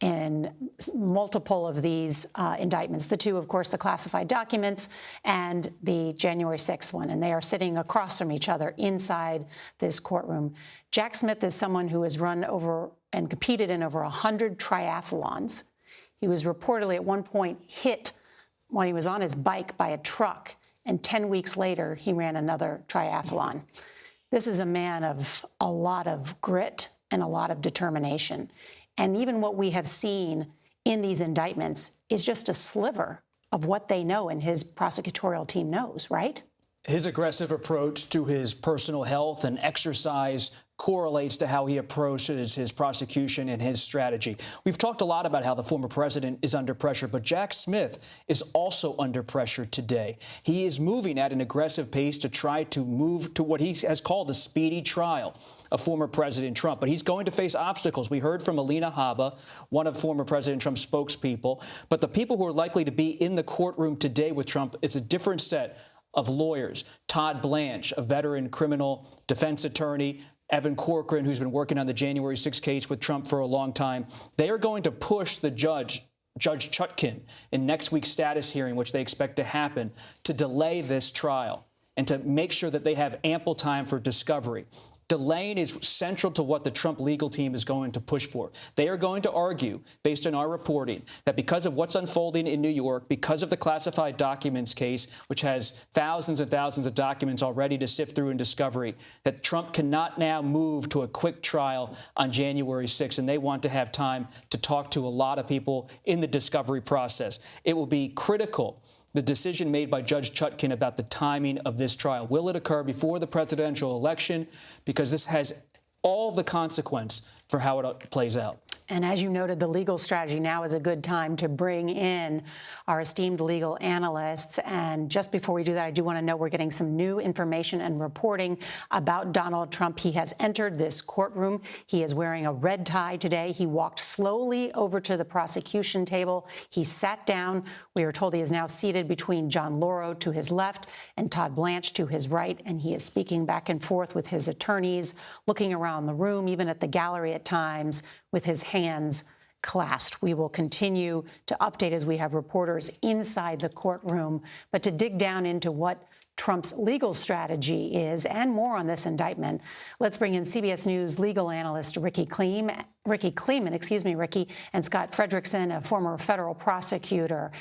in multiple of these indictments. The two, of course, the classified documents and the January 6th one. And they are sitting across from each other inside this courtroom. Jack Smith is someone who has run over and competed in over 100 triathlons. He was reportedly at one point hit when he was on his bike by a truck. And 10 weeks later, he ran another triathlon. This is a man of a lot of grit and a lot of determination. And even what we have seen in these indictments is just a sliver of what they know and his prosecutorial team knows, right?
His aggressive approach to his personal health and exercise correlates to how he approaches his prosecution and his strategy. We've talked a lot about how the former president is under pressure, but Jack Smith is also under pressure today. He is moving at an aggressive pace to try to move to what he has called a speedy trial of former President Trump. But he's going to face obstacles. We heard from Alina Habba, one of former President Trump's spokespeople. But the people who are likely to be in the courtroom today with Trump, it's a different set of lawyers. Todd Blanche, a veteran criminal defense attorney, Evan Corcoran, who's been working on the January 6th case with Trump for a long time. They are going to push the Judge Chutkan, in next week's status hearing, which they expect to happen, to delay this trial and to make sure that they have ample time for discovery. Delaying is central to what the Trump legal team is going to push for. They are going to argue, based on our reporting, that because of what's unfolding in New York, because of the classified documents case, which has thousands and thousands of documents already to sift through in discovery, that Trump cannot now move to a quick trial on January 6th, and they want to have time to talk to a lot of people in the discovery process. It will be critical, the decision made by Judge Chutkan about the timing of this trial. Will it occur before the presidential election? Because this has all the consequence for how it plays out.
And as you noted, the legal strategy now is a good time to bring in our esteemed legal analysts. And just before we do that, I do want to note we're getting some new information and reporting about Donald Trump. He has entered this courtroom. He is wearing a red tie today. He walked slowly over to the prosecution table. He sat down. We are told he is now seated between John Lauro to his left and Todd Blanche to his right. And he is speaking back and forth with his attorneys, looking around the room, even at the gallery at times, with his hands clasped. We will continue to update as we have reporters inside the courtroom. But to dig down into what Trump's legal strategy is and more on this indictment, let's bring in CBS News legal analyst Ricky Kleeman, and Scott Frederickson, a former federal prosecutor.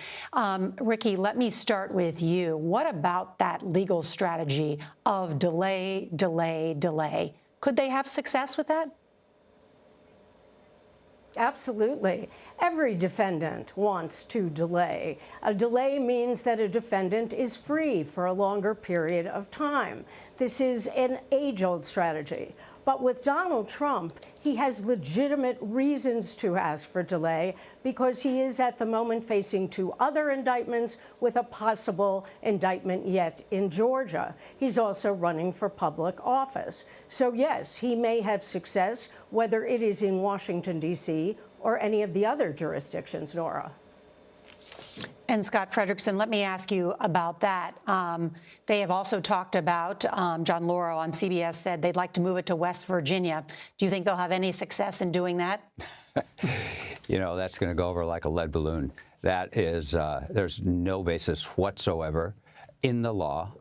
Ricky, let me start with you. What about that legal strategy of delay, delay, delay? Could they have success with that?
Absolutely. Every defendant wants to delay. A delay means that a defendant is free for a longer period of time. This is an age-old strategy. But with Donald Trump, he has legitimate reasons to ask for delay because he is at the moment facing 2 other indictments with a possible indictment yet in Georgia. He's also running for public office. So yes, he may have success, whether it is in Washington, D.C. or any of the other jurisdictions, Nora.
And Scott Frederickson, let me ask you about that. They have also talked about, John Lauro on CBS said they'd like to move it to West Virginia. Do you think they'll have any success in doing that?
You know, that's going to go over like a lead balloon. That is, there's no basis whatsoever in the law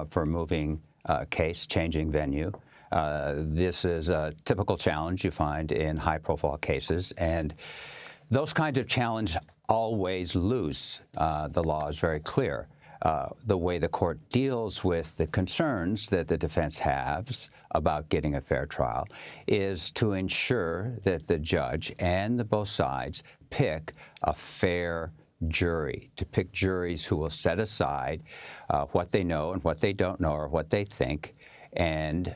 for moving a case, changing venue. This is a typical challenge you find in high-profile cases, and those kinds of challenges always lose. The law is very clear. The way the court deals with the concerns that the defense has about getting a fair trial is to ensure that the judge and both sides pick a fair jury, to pick juries who will set aside what they know and what they don't know or what they think, and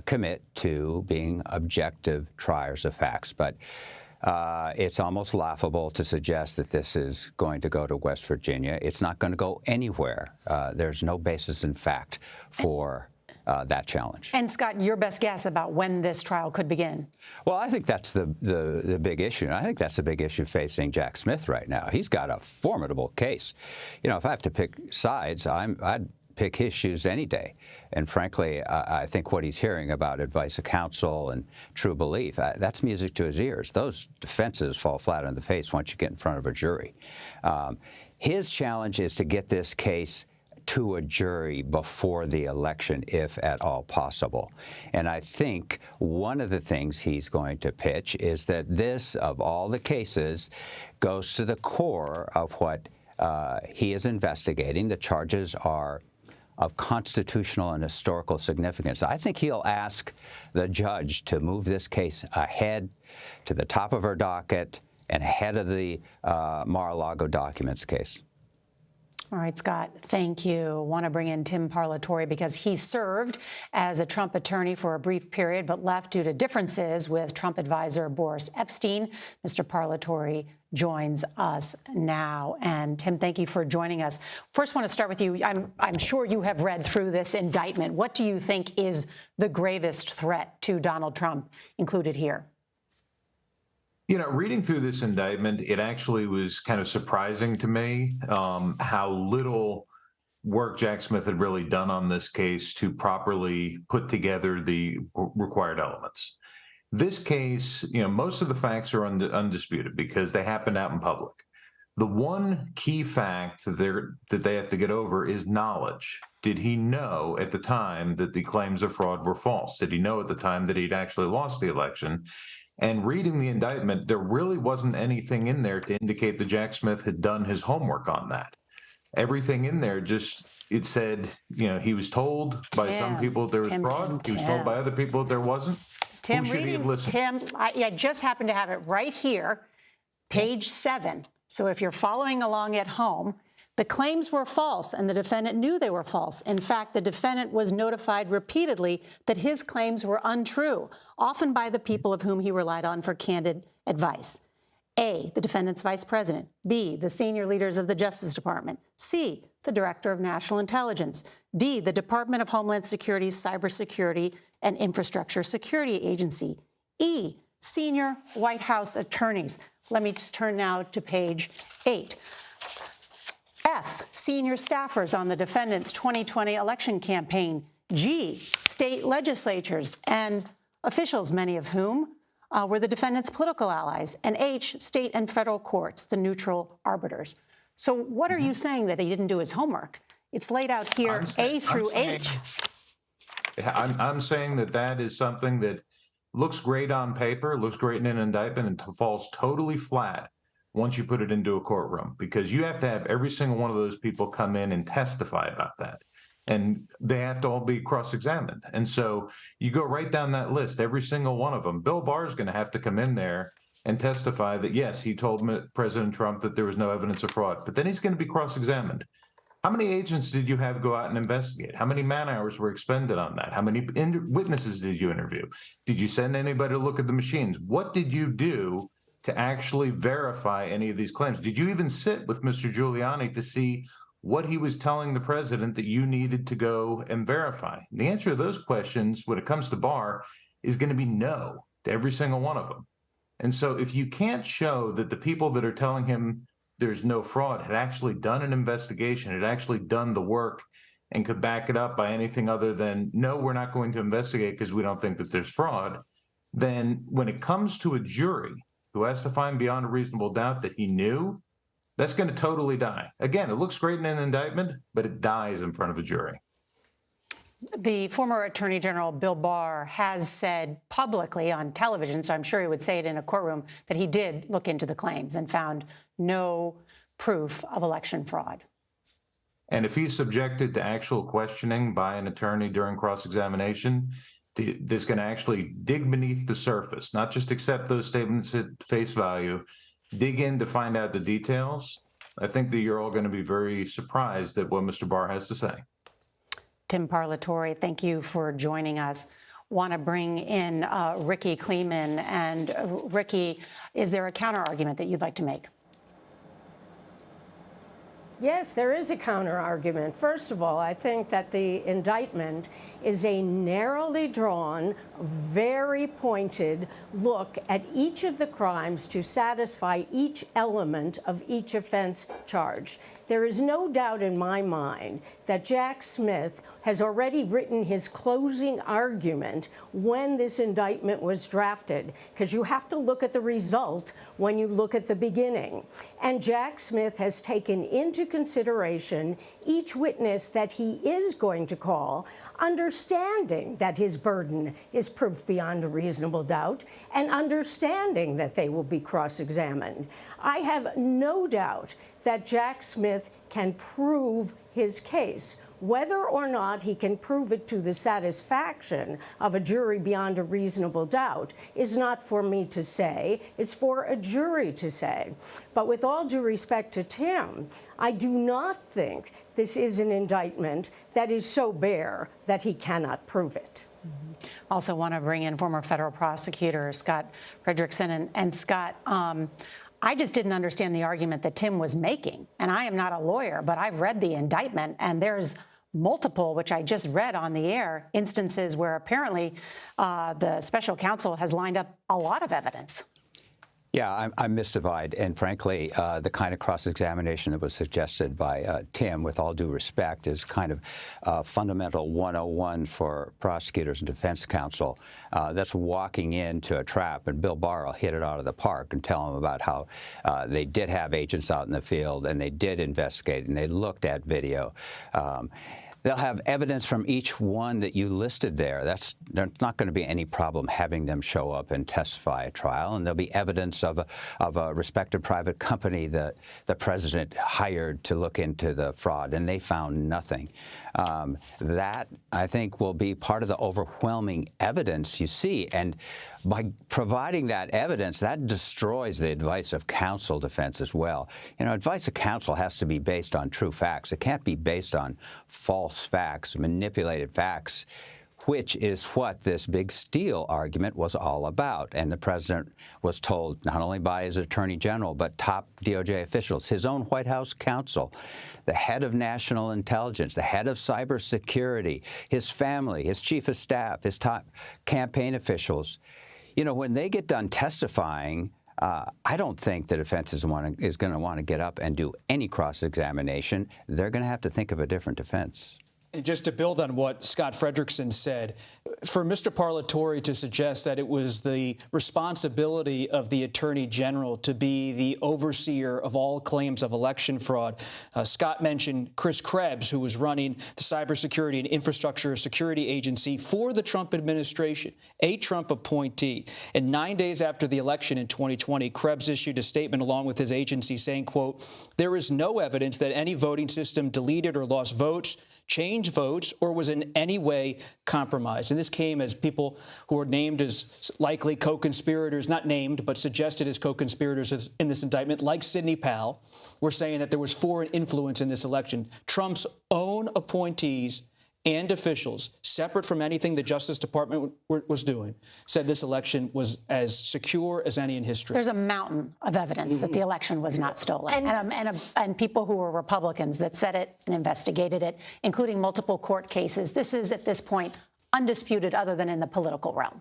commit to being objective triers of facts. But it's almost laughable to suggest that this is going to go to West Virginia. It's not going to go anywhere. There's no basis in fact for that challenge.
And Scott, your best guess about when this trial could begin?
Well, I think that's the big issue. And I think that's the big issue facing Jack Smith right now. He's got a formidable case. You know, if I have to pick sides, I'd pick his shoes any day. And frankly, I think what he's hearing about advice of counsel and true belief, that's music to his ears. Those defenses fall flat on the face once you get in front of a jury. His challenge is to get this case to a jury before the election, if at all possible. And I think one of the things he's going to pitch is that this, of all the cases, goes to the core of what he is investigating. The charges are of constitutional and historical significance. I think he'll ask the judge to move this case ahead to the top of her docket and ahead of the Mar-a-Lago documents case.
All right, Scott, thank you. Want to bring in Tim Parlatore because he served as a Trump attorney for a brief period but left due to differences with Trump advisor Boris Epstein. Mr. Parlatore joins us now. And Tim, thank you for joining us. First, want to start with you. I'm sure you have read through this indictment. What do you think is the gravest threat to Donald Trump included here?
You know, reading through this indictment, it actually was kind of surprising to me how little work Jack Smith had really done on this case to properly put together the required elements. This case, you know, most of the facts are undisputed because they happened out in public. The one key fact that they have to get over is knowledge. Did he know at the time that the claims of fraud were false? Did he know at the time that he'd actually lost the election? And reading the indictment, there really wasn't anything in there to indicate that Jack Smith had done his homework on that. Everything in there just, it said, you know, he was told by some people there was fraud. He was told by other people that there wasn't.
Tim, I just happen to have it right here, page 7. So if you're following along at home, the claims were false and the defendant knew they were false. In fact, the defendant was notified repeatedly that his claims were untrue, often by the people of whom he relied on for candid advice. A, the defendant's vice president. B, the senior leaders of the Justice Department. C, the director of national intelligence. D, the Department of Homeland Security's Cybersecurity and Infrastructure Security Agency. E, senior White House attorneys. Let me just turn now to page 8. F, senior staffers on the defendant's 2020 election campaign. G, state legislatures and officials, many of whom were the defendant's political allies. And H, state and federal courts, the neutral arbiters. So what are you saying that he didn't do his homework? It's laid out here, A through H.
I'm saying that that is something that looks great on paper, looks great in an indictment, and falls totally flat once you put it into a courtroom, because you have to have every single one of those people come in and testify about that. And they have to all be cross-examined. And so you go right down that list, every single one of them. Bill Barr is going to have to come in there and testify that, yes, he told President Trump that there was no evidence of fraud. But then he's going to be cross-examined. How many agents did you have go out and investigate? How many man hours were expended on that? How many witnesses did you interview? Did you send anybody to look at the machines? What did you do to actually verify any of these claims? Did you even sit with Mr. Giuliani to see what he was telling the president that you needed to go and verify? And the answer to those questions when it comes to Barr is going to be no to every single one of them. And so if you can't show that the people that are telling him there's no fraud had actually done an investigation, had actually done the work, and could back it up by anything other than, no, we're not going to investigate because we don't think that there's fraud, then when it comes to a jury who has to find beyond a reasonable doubt that he knew, that's going to totally die. Again, it looks great in an indictment, but it dies in front of a jury.
The former Attorney General Bill Barr has said publicly on television, so I'm sure he would say it in a courtroom, that he did look into the claims and found no proof of election fraud.
And if he's subjected to actual questioning by an attorney during cross-examination, this can actually dig beneath the surface, not just accept those statements at face value, dig in to find out the details. I think that you're all going to be very surprised at what Mr. Barr has to say.
Tim Parlatore, thank you for joining us. Want to bring in Ricky Kleeman. And Ricky, is there a counter argument that you'd like to make?
Yes, there is a counter argument. First of all, I think that the indictment is a narrowly drawn, very pointed look at each of the crimes to satisfy each element of each offense charged. There is no doubt in my mind that Jack Smith has already written his closing argument when this indictment was drafted, because you have to look at the result when you look at the beginning. And Jack Smith has taken into consideration each witness that he is going to call, understanding that his burden is proof beyond a reasonable doubt, and understanding that they will be cross-examined. I have no doubt that Jack Smith can prove his case. Whether or not he can prove it to the satisfaction of a jury beyond a reasonable doubt is not for me to say. It's for a jury to say. But with all due respect to Tim, I do not think this is an indictment that is so bare that he cannot prove it.
Also want to bring in former federal prosecutor Scott Frederickson. And Scott, I just didn't understand the argument that Tim was making. And I am not a lawyer, but I've read the indictment, and there's multiple, which I just read on the air, instances where apparently the special counsel has lined up a lot of evidence.
Yeah, I'm mystified. And frankly, the kind of cross-examination that was suggested by Tim, with all due respect, is kind of fundamental 101 for prosecutors and defense counsel. That's walking into a trap, and Bill Barr will hit it out of the park and tell them about how they did have agents out in the field, and they did investigate, and they looked at video. They'll have evidence from each one that you listed there. There's not going to be any problem having them show up and testify at trial. And there'll be evidence of a respected private company that the president hired to look into the fraud, and they found nothing. That, I think, will be part of the overwhelming evidence you see. And by providing that evidence, that destroys the advice of counsel defense as well. You know, advice of counsel has to be based on true facts. It can't be based on false facts, manipulated facts, which is what this big steal argument was all about. And the president was told, not only by his attorney general, but top DOJ officials, his own White House counsel, the head of national intelligence, the head of cybersecurity, his family, his chief of staff, his top campaign officials. You know, when they get done testifying, I don't think the defense is going to want to get up and do any cross-examination. They're going to have to think of a different defense.
And just to build on what Scott Frederickson said, for Mr. Parlatore to suggest that it was the responsibility of the Attorney General to be the overseer of all claims of election fraud, Scott mentioned Chris Krebs, who was running the Cybersecurity and Infrastructure Security Agency for the Trump administration, a Trump appointee. And 9 days after the election in 2020, Krebs issued a statement along with his agency saying, quote, "There is no evidence that any voting system deleted or lost votes, changed change votes or was in any way compromised. And this came as people who were named as likely co-conspirators, not named, but suggested as co-conspirators in this indictment, like Sidney Powell, were saying that there was foreign influence in this election. Trump's own appointees and officials, separate from anything the Justice Department was doing, said this election was as secure as any in history.
There's a mountain of evidence that the election was not stolen, and people who were Republicans that said it and investigated it, including multiple court cases. This is, at this point, undisputed other than in the political realm.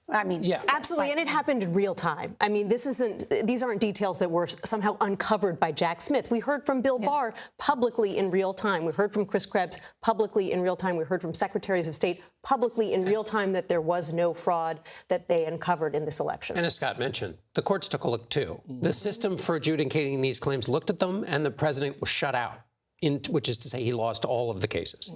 I mean,
yeah, absolutely, and it happened in real time. I mean, these aren't details that were somehow uncovered by Jack Smith. We heard from Bill Barr publicly in real time. We heard from Chris Krebs publicly in real time. We heard from secretaries of state publicly in real time that there was no fraud that they uncovered in this election.
And as Scott mentioned, the courts took a look too. The system for adjudicating these claims looked at them, and the president was shut out, which is to say he lost all of the cases.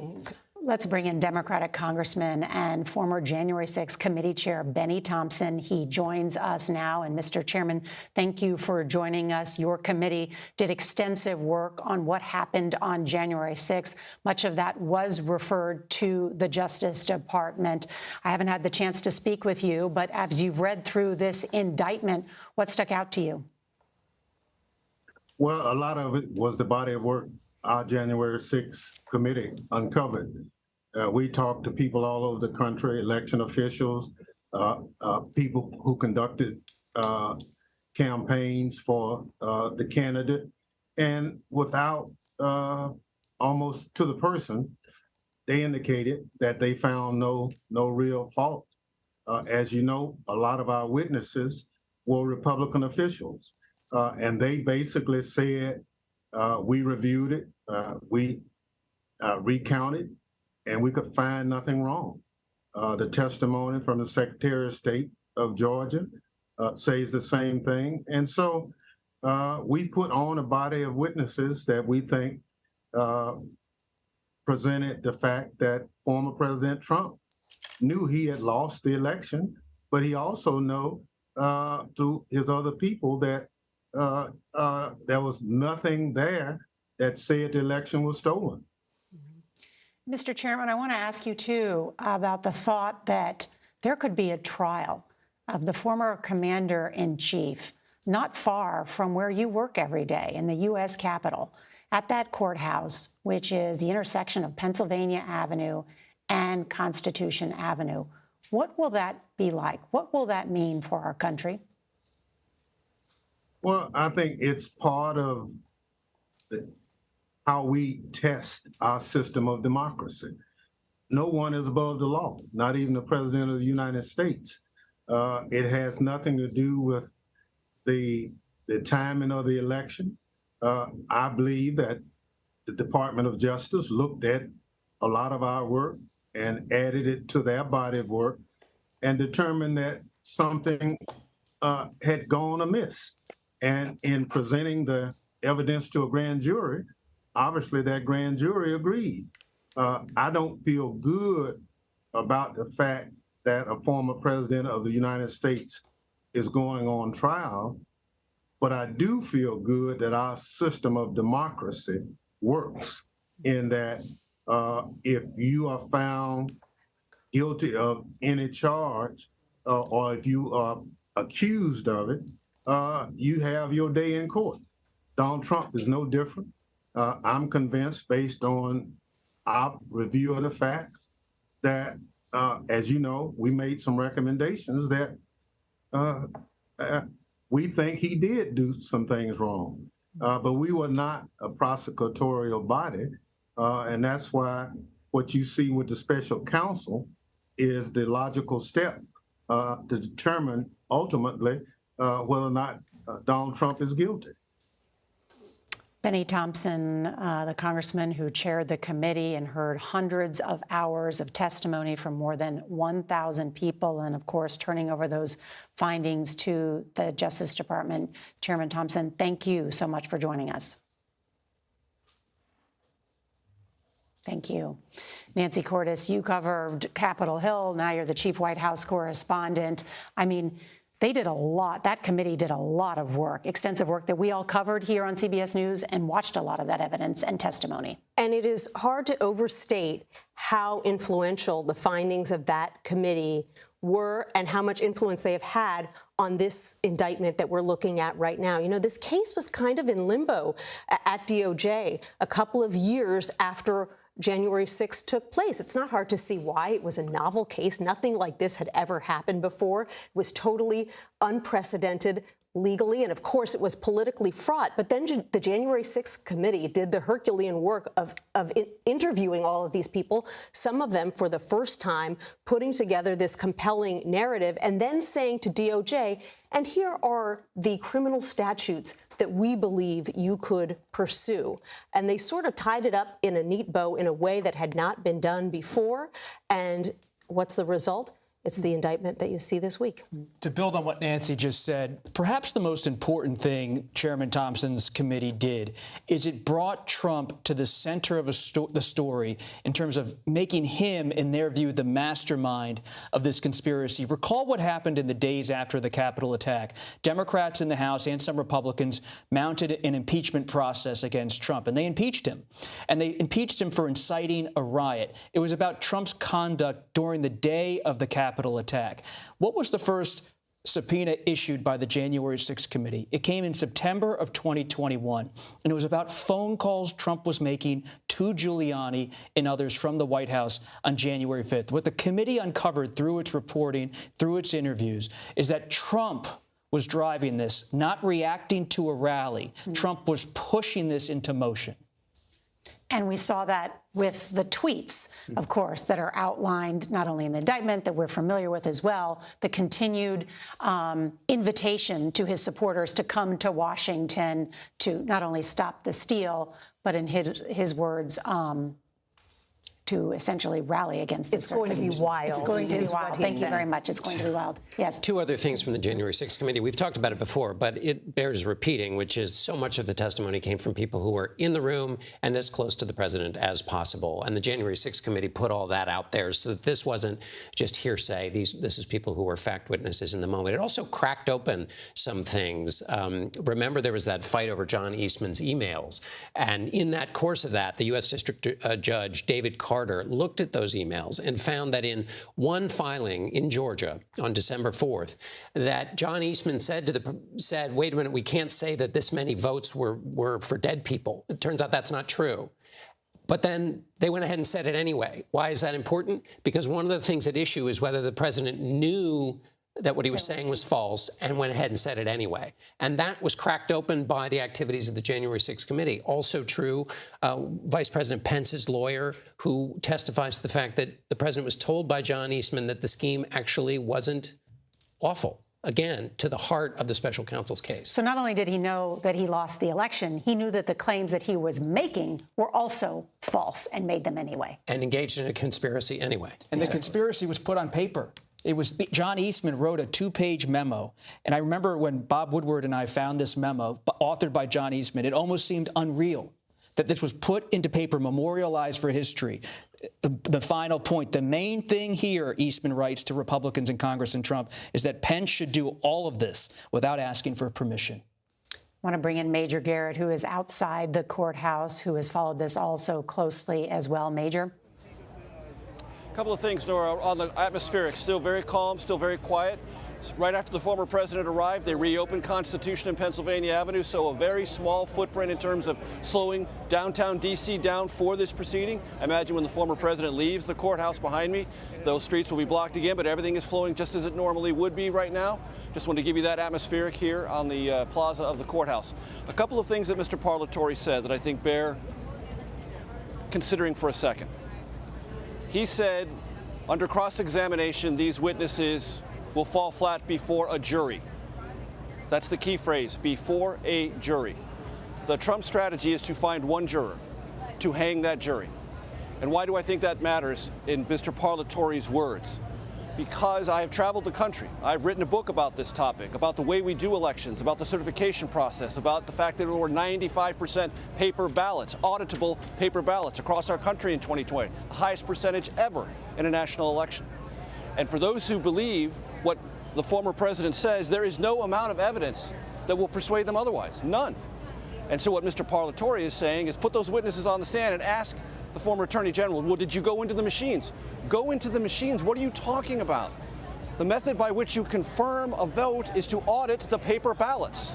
Let's bring in Democratic Congressman and former January 6th committee chair Benny Thompson. He joins us now. And Mr. Chairman, thank you for joining us. Your committee did extensive work on what happened on January 6th. Much of that was referred to the Justice Department. I haven't had the chance to speak with you, but as you've read through this indictment, what stuck out to you?
Well, a lot of it was the body of work our January 6th committee uncovered. We talked to people all over the country, election officials, people who conducted campaigns for the candidate, and without almost to the person, they indicated that they found no real fault. As you know, a lot of our witnesses were Republican officials, and they basically said, we reviewed it, we recounted, and we could find nothing wrong. The testimony from the Secretary of State of Georgia says the same thing. And so we put on a body of witnesses that we think presented the fact that former President Trump knew he had lost the election, but he also knew through his other people that there was nothing there that said the election was stolen.
Mr. Chairman, I want to ask you, too, about the thought that there could be a trial of the former commander-in-chief not far from where you work every day in the U.S. Capitol, at that courthouse, which is the intersection of Pennsylvania Avenue and Constitution Avenue. What will that be like? What will that mean for our country?
Well, I think it's part of how we test our system of democracy. No one is above the law, not even the President of the United States. It has nothing to do with the timing of the election. I believe that the Department of Justice looked at a lot of our work and added it to their body of work and determined that something had gone amiss. And in presenting the evidence to a grand jury, obviously that grand jury agreed. I don't feel good about the fact that a former president of the United States is going on trial, but I do feel good that our system of democracy works in that if you are found guilty of any charge or if you are accused of it, you have your day in court. Donald Trump is no different. I'm convinced, based on our review of the facts, that, as you know, we made some recommendations that we think he did do some things wrong. But we were not a prosecutorial body, and that's why what you see with the special counsel is the logical step to determine ultimately whether or not Donald Trump is guilty.
Benny Thompson, the congressman who chaired the committee and heard hundreds of hours of testimony from more than 1,000 people, and of course, turning over those findings to the Justice Department. Chairman Thompson, thank you so much for joining us. Thank you. Nancy Cordes, you covered Capitol Hill. Now you're the chief White House correspondent. I mean, They did a lot. That committee did a lot of work, extensive work that we all covered here on CBS News and watched a lot of that evidence and testimony.
And it is hard to overstate how influential the findings of that committee were and how much influence they have had on this indictment that we're looking at right now. You know, this case was kind of in limbo at DOJ a couple of years after January 6th took place. It's not hard to see why. It was a novel case. Nothing like this had ever happened before. It was totally unprecedented legally, and of course it was politically fraught. But then the January 6th committee did the Herculean work of interviewing all of these people, some of them for the first time, putting together this compelling narrative, and then saying to DOJ, and here are the criminal statutes that we believe you could pursue. And they sort of tied it up in a neat bow in a way that had not been done before. And what's the result? It's the indictment that you see this week.
To build on what Nancy just said, perhaps the most important thing Chairman Thompson's committee did is it brought Trump to the center of the story in terms of making him, in their view, the mastermind of this conspiracy. Recall what happened in the days after the Capitol attack. Democrats in the House and some Republicans mounted an impeachment process against Trump, and they impeached him. And they impeached him for inciting a riot. It was about Trump's conduct during the day of the Capitol attack. What was the first subpoena issued by the January 6th committee? It came in September of 2021, and it was about phone calls Trump was making to Giuliani and others from the White House on January 5th. What the committee uncovered through its reporting, through its interviews, is that Trump was driving this, not reacting to a rally. Trump was pushing this into motion.
And we saw that with the tweets, of course, that are outlined not only in the indictment that we're familiar with as well, the continued invitation to his supporters to come to Washington to not only stop the steal, but in his words, to essentially rally against this.
It's going to be wild.
It's going to be wild. Thank you very much. It's going to be wild. Yes.
Two other things from the January 6th committee. We've talked about it before, but it bears repeating, which is so much of the testimony came from people who were in the room and as close to the president as possible. And the January 6th committee put all that out there so that this wasn't just hearsay. This is people who were fact witnesses in the moment. It also cracked open some things. Remember, there was that fight over John Eastman's emails. And in that course of that, the U.S. District Judge David Carter looked at those emails and found that in one filing in Georgia on December 4th, that John Eastman said, wait a minute, we can't say that this many votes were for dead people. It turns out that's not true. But then they went ahead and said it anyway. Why is that important? Because one of the things at issue is whether the president knew that what he was saying was false and went ahead and said it anyway. And that was cracked open by the activities of the January 6th committee. Also true, Vice President Pence's lawyer, who testifies to the fact that the president was told by John Eastman that the scheme actually wasn't lawful. Again, to the heart of the special counsel's case.
So not only did he know that he lost the election, he knew that the claims that he was making were also false and made them anyway.
And engaged in a conspiracy anyway.
And the conspiracy was put on paper. It was John Eastman wrote a 2-page memo. And I remember when Bob Woodward and I found this memo, authored by John Eastman, it almost seemed unreal that this was put into paper, memorialized for history. The final point, the main thing here, Eastman writes to Republicans in Congress and Trump, is that Pence should do all of this without asking for permission.
I want to bring in Major Garrett, who is outside the courthouse, who has followed this also closely as well. Major?
A couple of things, Nora, on the atmospheric. Still very calm, still very quiet. Right after the former president arrived, they reopened Constitution and Pennsylvania Avenue, so a very small footprint in terms of slowing downtown D.C. down for this proceeding. I imagine when the former president leaves the courthouse behind me, those streets will be blocked again, but everything is flowing just as it normally would be right now. Just wanted to give you that atmospheric here on the plaza of the courthouse. A couple of things that Mr. Parlatore said that I think bear considering for a second. He said, under cross-examination, these witnesses will fall flat before a jury. That's the key phrase, before a jury. The Trump strategy is to find one juror, to hang that jury. And why do I think that matters in Mr. Parlatore's words? Because I have traveled the country. I've written a book about this topic, about the way we do elections, about the certification process, about the fact that there were 95% paper ballots, auditable paper ballots across our country in 2020, the highest percentage ever in a national election. And for those who believe what the former president says there is no amount of evidence that will persuade them otherwise, none. And so what Mr. Parlatore is saying is put those witnesses on the stand and ask the former attorney general, well, did you go into the machines? Go into the machines. What are you talking about? The method by which you confirm a vote is to audit the paper ballots.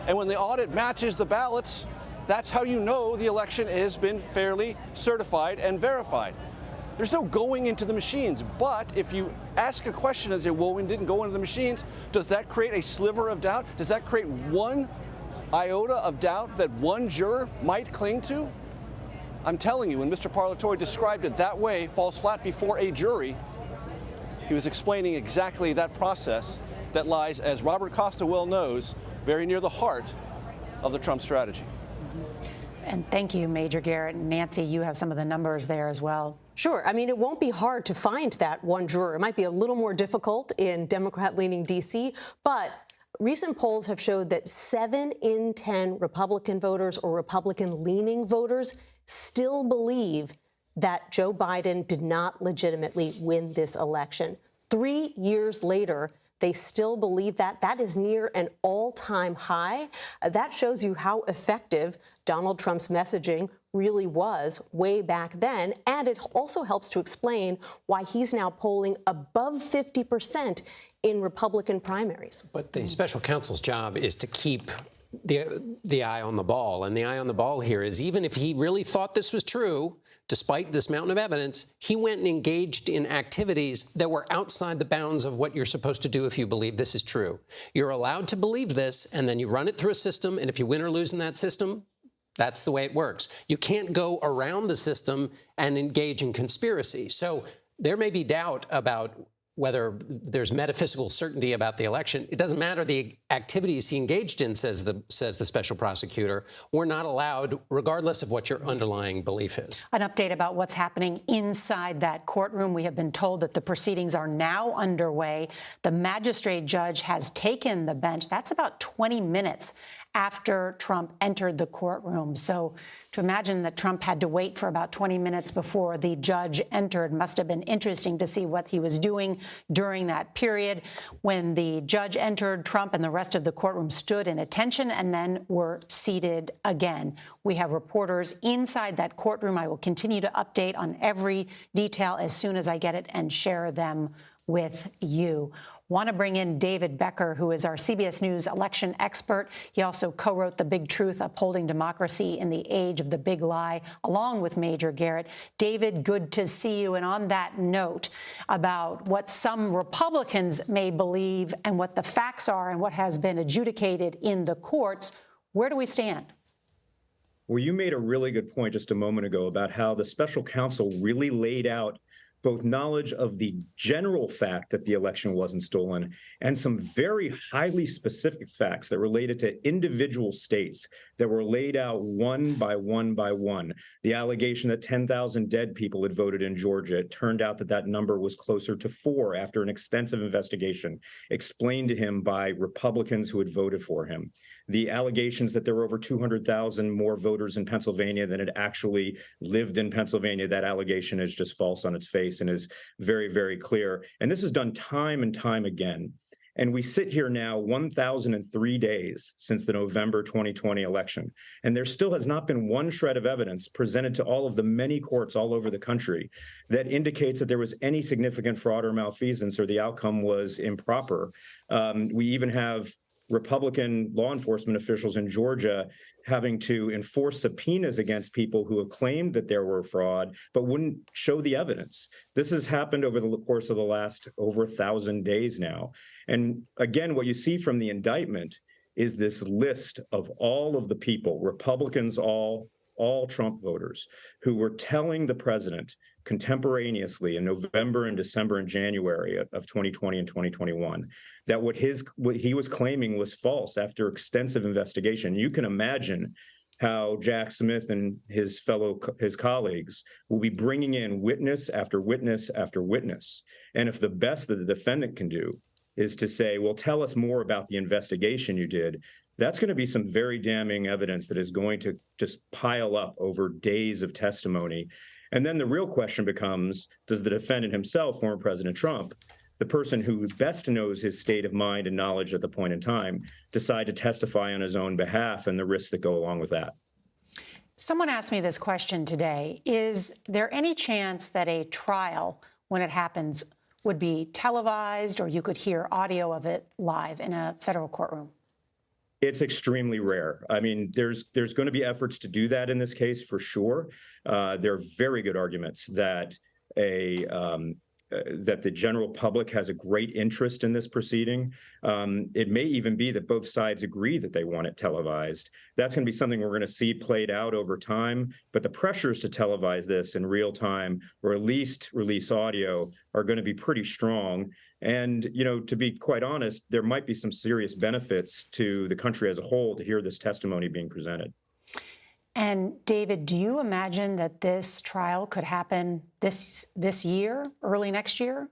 And when the audit matches the ballots, that's how you know the election has been fairly certified and verified. There's no going into the machines, but if you ask a question and say, well, we didn't go into the machines, does that create a sliver of doubt? Does that create one iota of doubt that one juror might cling to? I'm telling you, when Mr. Parlatore described it that way, falls flat before a jury, he was explaining exactly that process that lies, as Robert Costa well knows, very near the heart of the Trump strategy.
And thank you, Major Garrett. Nancy, you have some of the numbers there as well.
Sure. I mean, it won't be hard to find that one juror. It might be a little more difficult in Democrat-leaning D.C., but recent polls have showed that 7 in 10 Republican voters or Republican-leaning voters still believe that Joe Biden did not legitimately win this election. 3 years later, they still believe that. That is near an all-time high. That shows you how effective Donald Trump's messaging really was way back then. And it also helps to explain why he's now polling above 50% in Republican primaries.
But the special counsel's job is to keep the eye on the ball. And the eye on the ball here is, even if he really thought this was true, despite this mountain of evidence, he went and engaged in activities that were outside the bounds of what you're supposed to do if you believe this is true. You're allowed to believe this, and then you run it through a system, and if you win or lose in that system, that's the way it works. You can't go around the system and engage in conspiracy. So there may be doubt about whether there's metaphysical certainty about the election. It doesn't matter the activities he engaged in, says the special prosecutor. We're not allowed, regardless of what your underlying belief is.
An update about what's happening inside that courtroom. We have been told that the proceedings are now underway. The magistrate judge has taken the bench. That's about 20 minutes after Trump entered the courtroom. So to imagine that Trump had to wait for about 20 minutes before the judge entered must have been interesting to see what he was doing during that period. When the judge entered, Trump and the rest of the courtroom stood in attention and then were seated again. We have reporters inside that courtroom. I will continue to update on every detail as soon as I get it and share them with you. Want to bring in David Becker, who is our CBS News election expert. He also co-wrote The Big Truth, Upholding Democracy in the Age of the Big Lie, along with Major Garrett. David, good to see you. And on that note, about what some Republicans may believe and what the facts are and what has been adjudicated in the courts, where do we stand?
Well, you made a really good point just a moment ago about how the special counsel really laid out both knowledge of the general fact that the election wasn't stolen and some very highly specific facts that related to individual states that were laid out one by one by one. The allegation that 10,000 dead people had voted in Georgia. It turned out that that number was closer to 4 after an extensive investigation explained to him by Republicans who had voted for him. The allegations that there were over 200,000 more voters in Pennsylvania than had actually lived in Pennsylvania, that allegation is just false on its face and is very, very clear. And this is done time and time again. And we sit here now 1,003 days since the November 2020 election, and there still has not been one shred of evidence presented to all of the many courts all over the country that indicates that there was any significant fraud or malfeasance or the outcome was improper. We even have Republican law enforcement officials in Georgia having to enforce subpoenas against people who have claimed that there were fraud, but wouldn't show the evidence. This has happened over the course of the last over 1,000 days now. And again, what you see from the indictment is this list of all of the people, Republicans, all Trump voters, who were telling the president contemporaneously in November and December and January of 2020 and 2021 that what he was claiming was false after extensive investigation. You can imagine how Jack Smith and his colleagues will be bringing in witness after witness after witness. And if the best that the defendant can do is to say, well, tell us more about the investigation you did, that's going to be some very damning evidence that is going to just pile up over days of testimony. And then the real question becomes, does the defendant himself, former President Trump, the person who best knows his state of mind and knowledge at the point in time decide to testify on his own behalf and the risks that go along with that.
Someone asked me this question today. Is there any chance that a trial, when it happens, would be televised or you could hear audio of it live in a federal courtroom?
It's extremely rare. I mean, there's going to be efforts to do that in this case for sure. There are very good arguments that that the general public has a great interest in this proceeding. It may even be that both sides agree that they want it televised. That's going to be something we're going to see played out over time, but the pressures to televise this in real time, or at least release audio, are going to be pretty strong. And, you know, to be quite honest, there might be some serious benefits to the country as a whole to hear this testimony being presented.
And David, do you imagine that this trial could happen this year, early next year?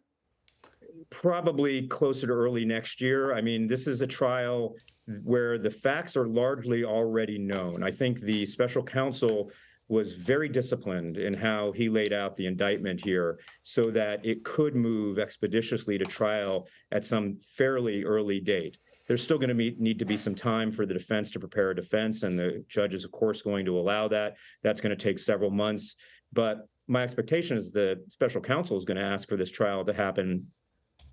Probably closer to early next year. I mean, this is a trial where the facts are largely already known. I think the special counsel was very disciplined in how he laid out the indictment here so that it could move expeditiously to trial at some fairly early date. There's still going to need to be some time for the defense to prepare a defense, and the judge is, of course, going to allow that. That's going to take several months. But my expectation is the special counsel is going to ask for this trial to happen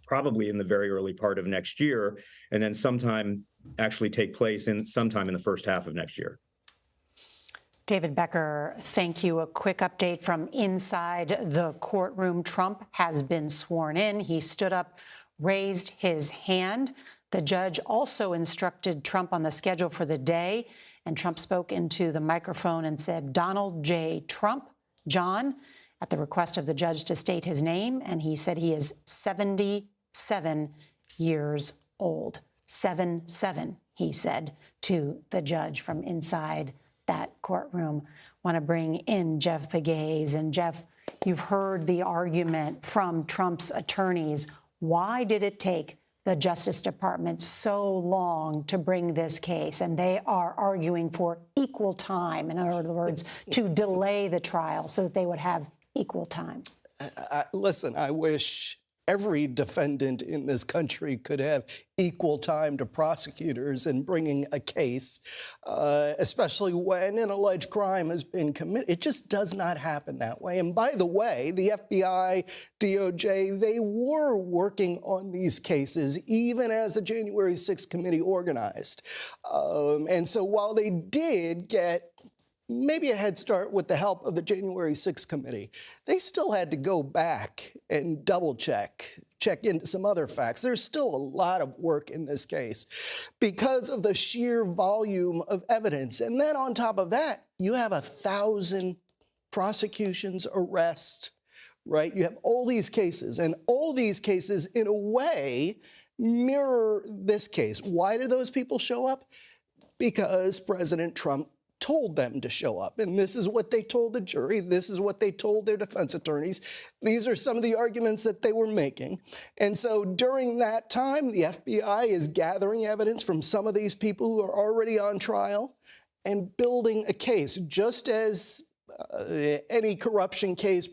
probably in the very early part of next year, and then sometime actually take place sometime in the first half of next year.
David Becker, thank you. A quick update from inside the courtroom. Trump has been sworn in. He stood up, raised his hand. The judge also instructed Trump on the schedule for the day, and Trump spoke into the microphone and said, "Donald J. Trump, John," at the request of the judge to state his name, and he said he is 77 years old. 77, he said to the judge from inside that courtroom. Want to bring in Jeff Pegues. And Jeff, you've heard the argument from Trump's attorneys. Why did it take the Justice Department so long to bring this case? And they are arguing for equal time, in other words, to delay the trial so that they would have equal time.
Listen, I wish every defendant in this country could have equal time to prosecutors in bringing a case, especially when an alleged crime has been committed. It just does not happen that way. And by the way, the FBI, DOJ, they were working on these cases even as the January 6th committee organized. And so while they did get maybe a head start with the help of the January 6th committee, they still had to go back and double check into some other facts. There's still a lot of work in this case because of the sheer volume of evidence. And then on top of that, you have 1,000 prosecutions, arrests, right? You have all these cases, and all these cases in a way mirror this case. Why did those people show up? Because President Trump told them to show up. And this is what they told the jury. This is what they told their defense attorneys. These are some of the arguments that they were making. And so during that time, the FBI is gathering evidence from some of these people who are already on trial and building a case, just as any corruption case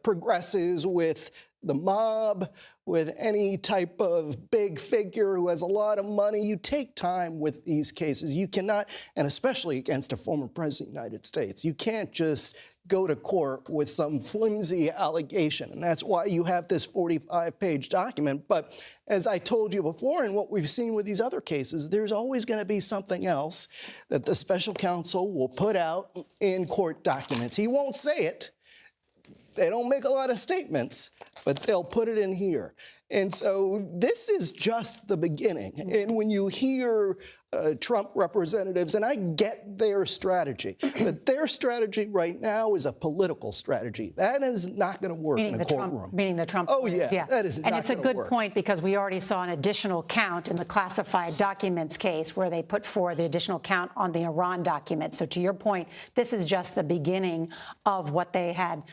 progresses with the mob, with any type of big figure who has a lot of money. You take time with these cases. You cannot, and especially against a former president of the United States, you can't just go to court with some flimsy allegation. And that's why you have this 45-page document. But as I told you before, and what we've seen with these other cases, there's always going to be something else that the special counsel will put out in court documents. He won't say it. They don't make a lot of statements, but they'll put it in here. And so this is just the beginning. And when you hear Trump representatives, and I get their strategy, but their strategy right now is a political strategy. That is not going to work in a courtroom.
Meaning the Trump.
Oh, yeah, that is not going to work.
And it's a good point, because we already saw an additional count in the classified documents case where they put forward the additional count on the Iran documents. So to your point, this is just the beginning of what they had.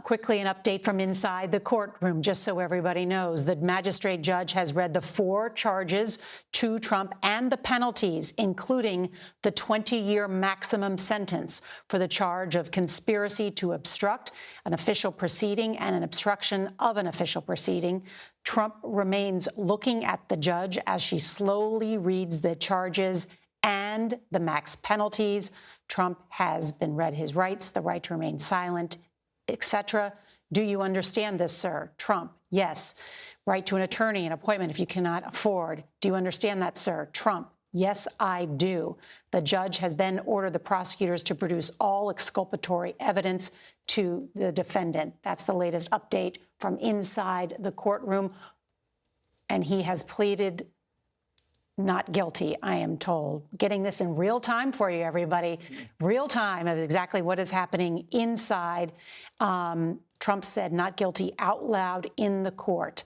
Quickly, an update from inside the courtroom, just so everybody knows. knows the magistrate judge has read the 4 charges to Trump and the penalties, including the 20-year maximum sentence for the charge of conspiracy to obstruct an official proceeding and an obstruction of an official proceeding. Trump remains looking at the judge as she slowly reads the charges and the max penalties. Trump has been read his rights, the right to remain silent, etc. Do you understand this, sir? Trump, yes. Right to an attorney, an appointment if you cannot afford. Do you understand that, sir? Trump, yes, I do. The judge has then ordered the prosecutors to produce all exculpatory evidence to the defendant. That's the latest update from inside the courtroom. And he has pleaded not guilty, I am told. Getting this in real time for you, everybody. Real time of exactly what is happening inside. Trump said not guilty out loud in the court.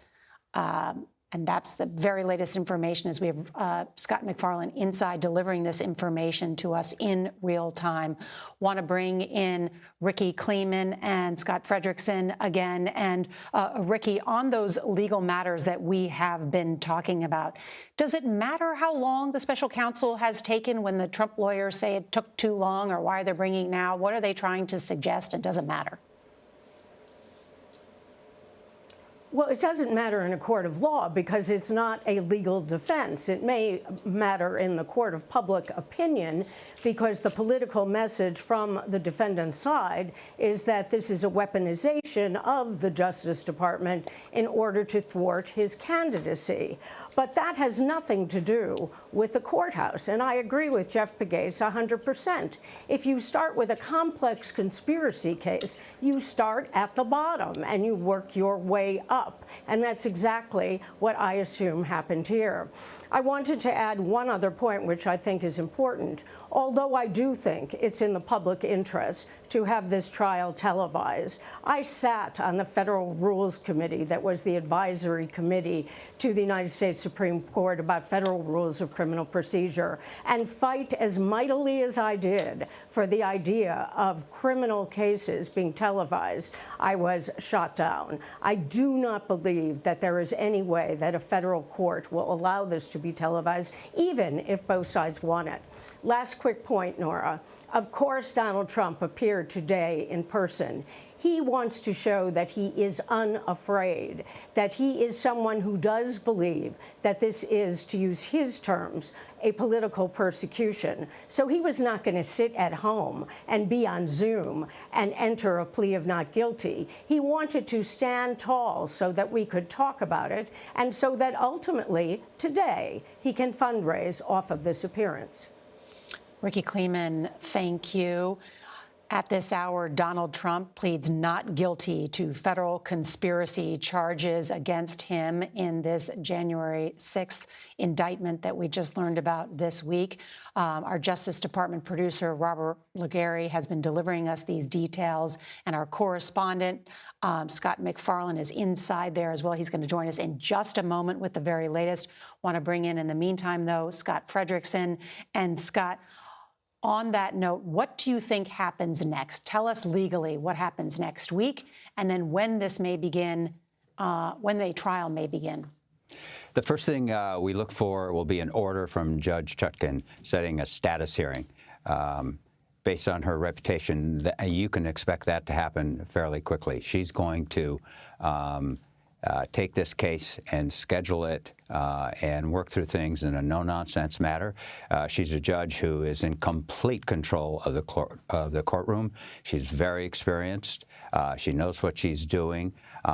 And that's the very latest information as we have Scott McFarland inside delivering this information to us in real time. Want to bring in Ricky Kleeman and Scott Frederickson again. And Ricky, on those legal matters that we have been talking about, does it matter how long the special counsel has taken when the Trump lawyers say it took too long, or why they're bringing it now? What are they trying to suggest? It doesn't matter.
Well, it doesn't matter in a court of law because it's not a legal defense. It may matter in the court of public opinion because the political message from the defendant's side is that this is a weaponization of the Justice Department in order to thwart his candidacy. But that has nothing to do with the courthouse. And I agree with Jeff Pegues 100%. If you start with a complex conspiracy case, you start at the bottom and you work your way up. And that's exactly what I assume happened here. I wanted to add one other point, which I think is important. Although I do think it's in the public interest to have this trial televised, I sat on the Federal Rules Committee that was the advisory committee to the United States Supreme Court about federal rules of criminal procedure, and fight as mightily as I did for the idea of criminal cases being televised. I was shot down. I do not believe that there is any way that a federal court will allow this to be televised, even if both sides want it. Last quick point, Nora. Of course, Donald Trump appeared today in person. He wants to show that he is unafraid, that he is someone who does believe that this is, to use his terms, a political persecution. So he was not going to sit at home and be on Zoom and enter a plea of not guilty. He wanted to stand tall so that we could talk about it, and so that ultimately, today, he can fundraise off of this appearance.
Ricky Kleeman, thank you. At this hour, Donald Trump pleads not guilty to federal conspiracy charges against him in this January 6th indictment that we just learned about this week. Our Justice Department producer, Robert Legary, has been delivering us these details, and our correspondent, Scott McFarland, is inside there as well. He's going to join us in just a moment with the very latest. Want to bring in the meantime, though, Scott Frederickson. And Scott, on that note, what do you think happens next? Tell us legally what happens next week, and then when this may begin, when the trial may begin.
The first thing we look for will be an order from Judge Chutkan setting a status hearing. Based on her reputation, you can expect that to happen fairly quickly. She's going to take this case and schedule it and work through things in a no-nonsense manner. She's a judge who is in complete control of the courtroom. She's very experienced. She knows what she's doing.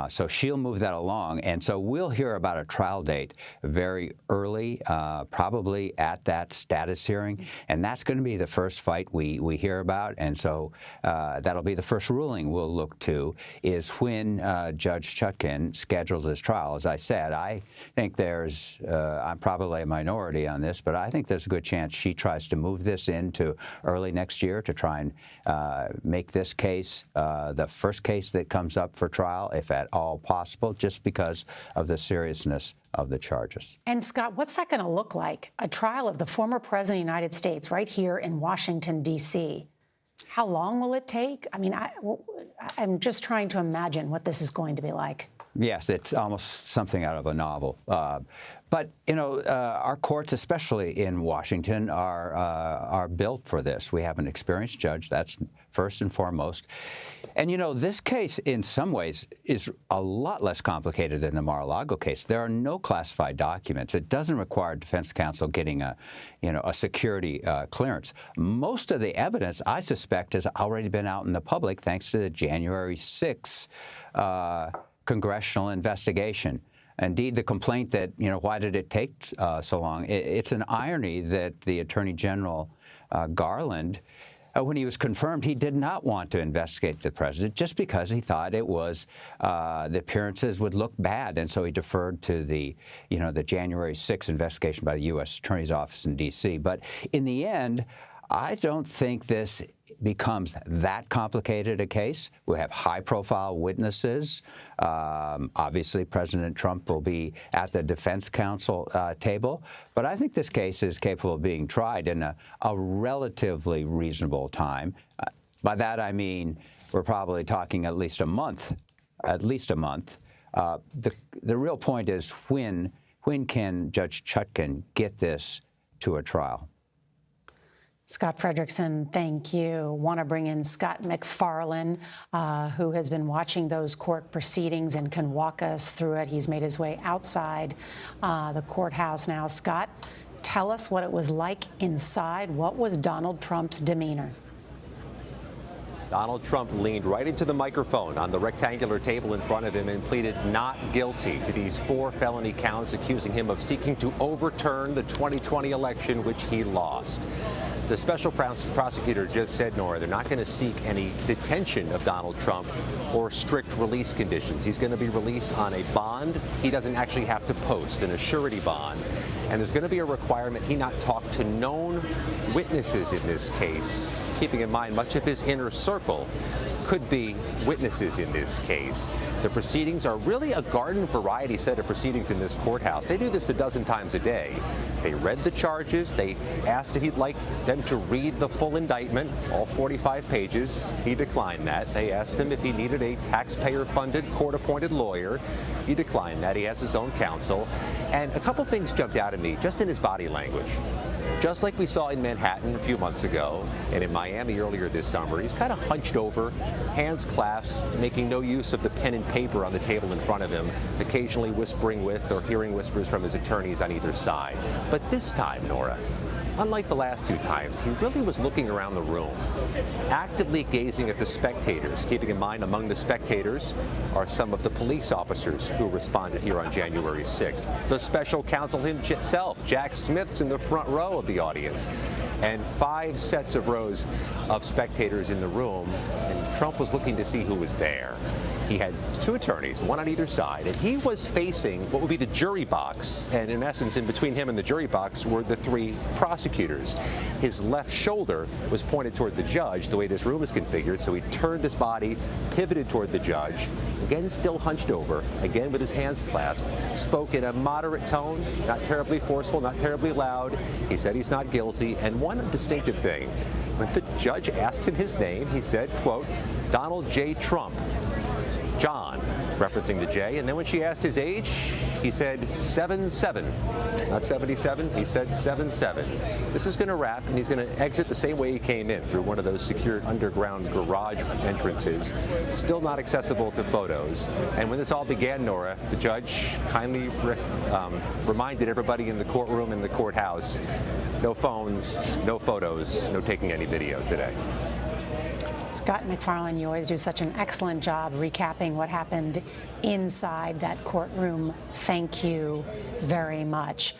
So she'll move that along. And so we'll hear about a trial date very early, probably at that status hearing. And that's going to be the first fight we hear about. And so that'll be the first ruling we'll look to, is when Judge Chutkan schedules this trial. As I said, I think I'm probably a minority on this, but I think there's a good chance she tries to move this into early next year to try and make this case the first case that comes up for trial, if at all possible, just because of the seriousness of the charges.
And Scott, what's that going to look like? A trial of the former president of the United States right here in Washington, D.C. How long will it take? I mean, I'm just trying to imagine what this is going to be like.
Yes, it's almost something out of a novel. But, you know, our courts, especially in Washington, are built for this. We have an experienced judge. That's first and foremost. And, you know, this case, in some ways, is a lot less complicated than the Mar-a-Lago case. There are no classified documents. It doesn't require defense counsel getting a security clearance. Most of the evidence, I suspect, has already been out in the public thanks to the January 6th congressional investigation. Indeed, the complaint that, you know, why did it take so long? It's an irony that the Attorney General Garland, when he was confirmed, he did not want to investigate the president just because he thought it was the appearances would look bad, and so he deferred to the January 6th investigation by the U.S. Attorney's Office in D.C. But in the end, I don't think this becomes that complicated a case. We have high-profile witnesses. Obviously, President Trump will be at the defense counsel table. But I think this case is capable of being tried in a relatively reasonable time. By that, I mean we're probably talking at least a month. The real point is when can Judge Chutkan get this to a trial?
Scott Frederickson, thank you. Want to bring in Scott McFarlane, who has been watching those court proceedings and can walk us through it. He's made his way outside the courthouse now. Scott, tell us what it was like inside. What was Donald Trump's demeanor?
Donald Trump leaned right into the microphone on the rectangular table in front of him and pleaded not guilty to these 4 felony counts accusing him of seeking to overturn the 2020 election, which he lost. The special prosecutor just said, Nora, they're not going to seek any detention of Donald Trump or strict release conditions. He's going to be released on a bond he doesn't actually have to post, an surety bond. And there's going to be a requirement he not talk to known witnesses in this case, keeping in mind much of his inner circle could be witnesses in this case. The proceedings are really a garden variety set of proceedings in this courthouse. They do this a dozen times a day. They read the charges. They asked if he'd like them to read the full indictment, all 45 pages. He declined that. They asked him if he needed a taxpayer-funded, court-appointed lawyer. He declined that. He has his own counsel. And a couple things jumped out at me just in his body language. Just like we saw in Manhattan a few months ago and in Miami earlier this summer, he's kind of hunched over, hands clasped, making no use of the pen and paper on the table in front of him, occasionally whispering with or hearing whispers from his attorneys on either side. But this time, Nora, unlike the last 2 times, he really was looking around the room, actively gazing at the spectators, keeping in mind among the spectators are some of the police officers who responded here on January 6th. The special counsel himself, Jack Smith's in the front row of the audience, and 5 sets of rows of spectators in the room, and Trump was looking to see who was there. He had 2 attorneys, one on either side, and he was facing what would be the jury box. And in essence, in between him and the jury box were the 3 prosecutors. His left shoulder was pointed toward the judge, the way this room is configured, so he turned his body, pivoted toward the judge, again still hunched over, again with his hands clasped, spoke in a moderate tone, not terribly forceful, not terribly loud. He said he's not guilty, and one distinctive thing, when the judge asked him his name, he said, quote, Donald J. Trump. John, referencing the J, and then when she asked his age, he said 77, not 77, he said 77. This is going to wrap, and he's going to exit the same way he came in, through one of those secured underground garage entrances, still not accessible to photos. And when this all began, Nora, the judge kindly reminded everybody in the courtroom and the courthouse, no phones, no photos, no taking any video today.
Scott McFarlane, you always do such an excellent job recapping what happened inside that courtroom. Thank you very much.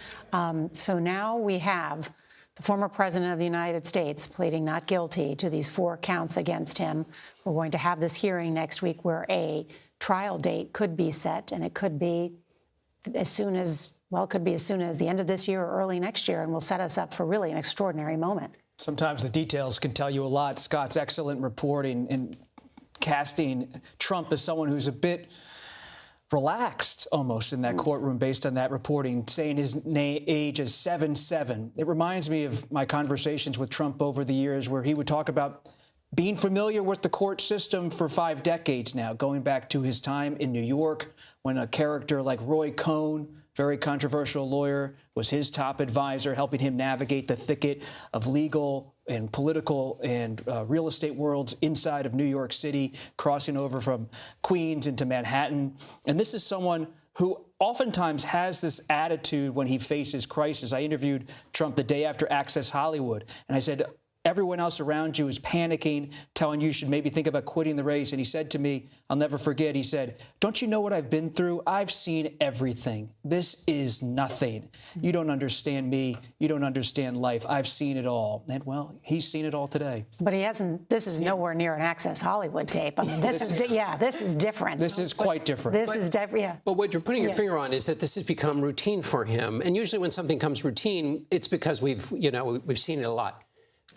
So now we have the former president of the United States pleading not guilty to these 4 counts against him. We're going to have this hearing next week where a trial date could be set, and it could be as soon as, well, it could be as soon as the end of this year or early next year, and will set us up for really an extraordinary moment.
Sometimes the details can tell you a lot. Scott's excellent reporting and casting Trump as someone who's a bit relaxed almost in that courtroom based on that reporting, saying his age is 77. It reminds me of my conversations with Trump over the years where he would talk about being familiar with the court system for 5 decades now, going back to his time in New York when a character like Roy Cohn, very controversial lawyer, was his top advisor, helping him navigate the thicket of legal and political and real estate worlds inside of New York City, crossing over from Queens into Manhattan. And this is someone who oftentimes has this attitude when he faces crisis. I interviewed Trump the day after Access Hollywood, and I said, everyone else around you is panicking, telling you should maybe think about quitting the race. And he said to me, I'll never forget, he said, don't you know what I've been through? I've seen everything. This is nothing. You don't understand me. You don't understand life. I've seen it all. And, well, he's seen it all today.
But he hasn't. This is nowhere near an Access Hollywood tape. I mean, this is different.
This is quite different.
This is different, yeah.
But what you're putting your finger on is that this has become routine for him. And usually when something becomes routine, it's because we've seen it a lot.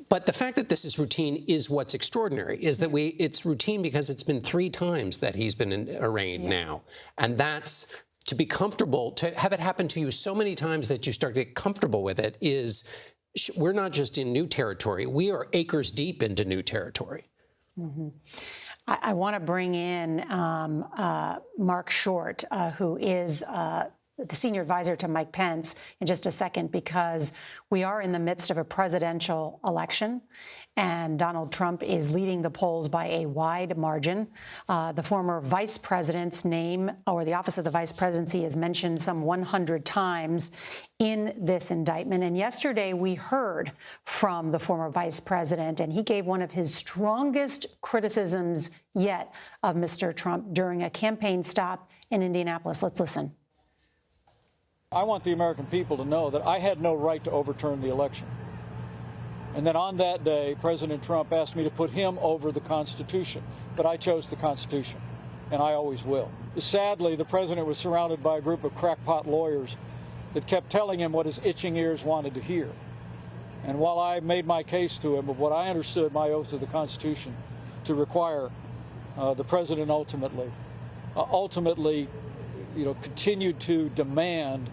But the fact that this is routine is what's extraordinary, is that it's routine because it's been 3 times that he's been arraigned now. And that's, to be comfortable, to have it happen to you so many times that you start to get comfortable with it is, we're not just in new territory, we are acres deep into new territory.
Mm-hmm. I want to bring in Mark Short, who is the senior advisor to Mike Pence, in just a second, because we are in the midst of a presidential election, and Donald Trump is leading the polls by a wide margin. The former vice president's name, or the office of the vice presidency, is mentioned some 100 times in this indictment. And yesterday we heard from the former vice president, and he gave one of his strongest criticisms yet of Mr. Trump during a campaign stop in Indianapolis. Let's listen.
I want the American people to know that I had no right to overturn the election. And that on that day, President Trump asked me to put him over the Constitution. But I chose the Constitution, and I always will. Sadly, the president was surrounded by a group of crackpot lawyers that kept telling him what his itching ears wanted to hear. And while I made my case to him of what I understood my oath of the Constitution to require, the president ultimately continued to demand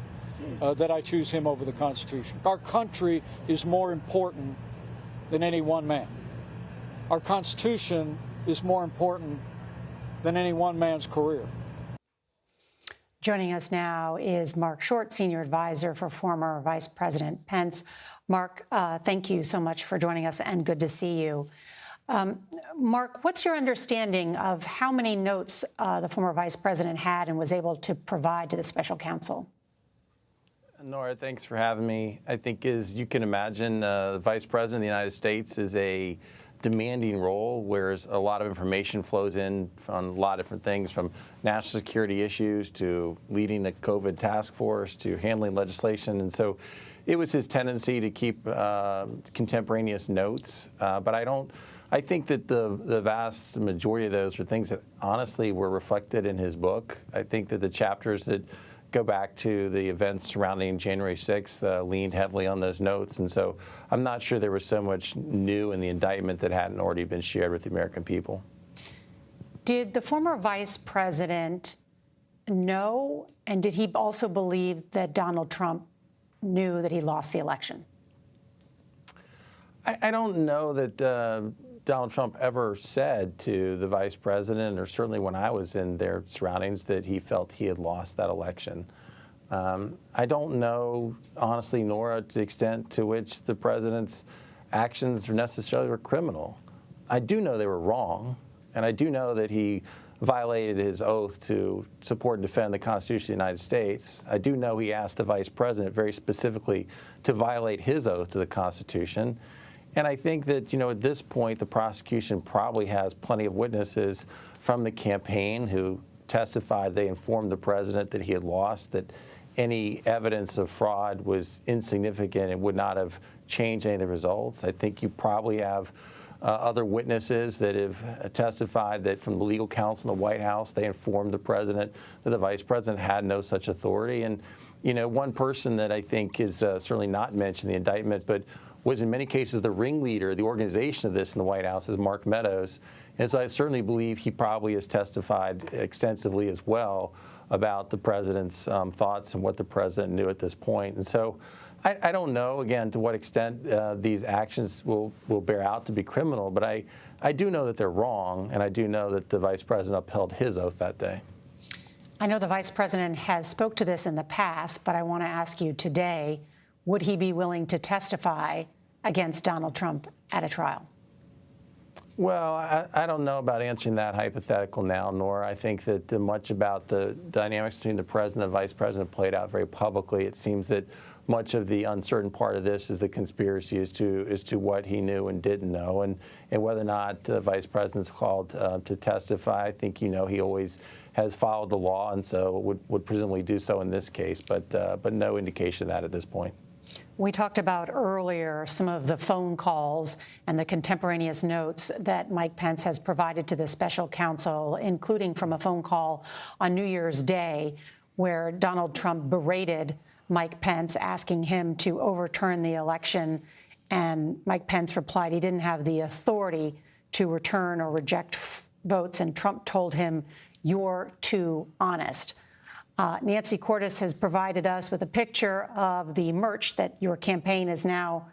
that I choose him over the Constitution. Our country is more important than any one man. Our Constitution is more important than any one man's career.
Joining us now is Mark Short, senior advisor for former Vice President Pence. Mark, thank you so much for joining us, and good to see you. Mark, what's your understanding of how many notes the former vice president had and was able to provide to the special counsel?
Nora, thanks for having me. I think, as you can imagine, the vice president of the United States is a demanding role where a lot of information flows in on a lot of different things, from national security issues to leading the COVID task force to handling legislation. And so it was his tendency to keep contemporaneous notes. But I think that the vast majority of those are things that honestly were reflected in his book. I think that the chapters that go back to the events surrounding January 6th leaned heavily on those notes. And so I'm not sure there was so much new in the indictment that hadn't already been shared with the American people.
Did the former vice president know, and did he also believe that Donald Trump knew that he lost the election?
I don't know that Donald Trump ever said to the vice president, or certainly when I was in their surroundings, that he felt he had lost that election. I don't know, honestly, Nora, to the extent to which the president's actions necessarily were criminal. I do know they were wrong, and I do know that he violated his oath to support and defend the Constitution of the United States. I do know he asked the vice president very specifically to violate his oath to the Constitution. And I think that, at this point, the prosecution probably has plenty of witnesses from the campaign who testified they informed the president that he had lost, that any evidence of fraud was insignificant and would not have changed any of the results. I think you probably have other witnesses that have testified that from the legal counsel in the White House, they informed the president that the vice president had no such authority. And, one person that I think is certainly not mentioned in the indictment, but was in many cases the ringleader, the organization of this in the White House, is Mark Meadows. And so I certainly believe he probably has testified extensively as well about the president's thoughts and what the president knew at this point. And so I don't know, again, to what extent these actions will bear out to be criminal, but I I do know that they're wrong, and I do know that the vice president upheld his oath that day.
I know the vice president has spoke to this in the past, but I want to ask you today, would he be willing to testify against Donald Trump at a trial?
Well, I don't know about answering that hypothetical now, Nora. I think that much about the dynamics between the president and vice president played out very publicly. It seems that much of the uncertain part of this is the conspiracy as to what he knew and didn't know, and whether or not the vice president's called to testify. I think he always has followed the law, and so would presumably do so in this case, but no indication of that at this point.
We talked about earlier some of the phone calls and the contemporaneous notes that Mike Pence has provided to the special counsel, including from a phone call on New Year's Day where Donald Trump berated Mike Pence, asking him to overturn the election. And Mike Pence replied he didn't have the authority to return or reject votes. And Trump told him, "You're too honest." Nancy Cordes has provided us with a picture of the merch that your campaign is now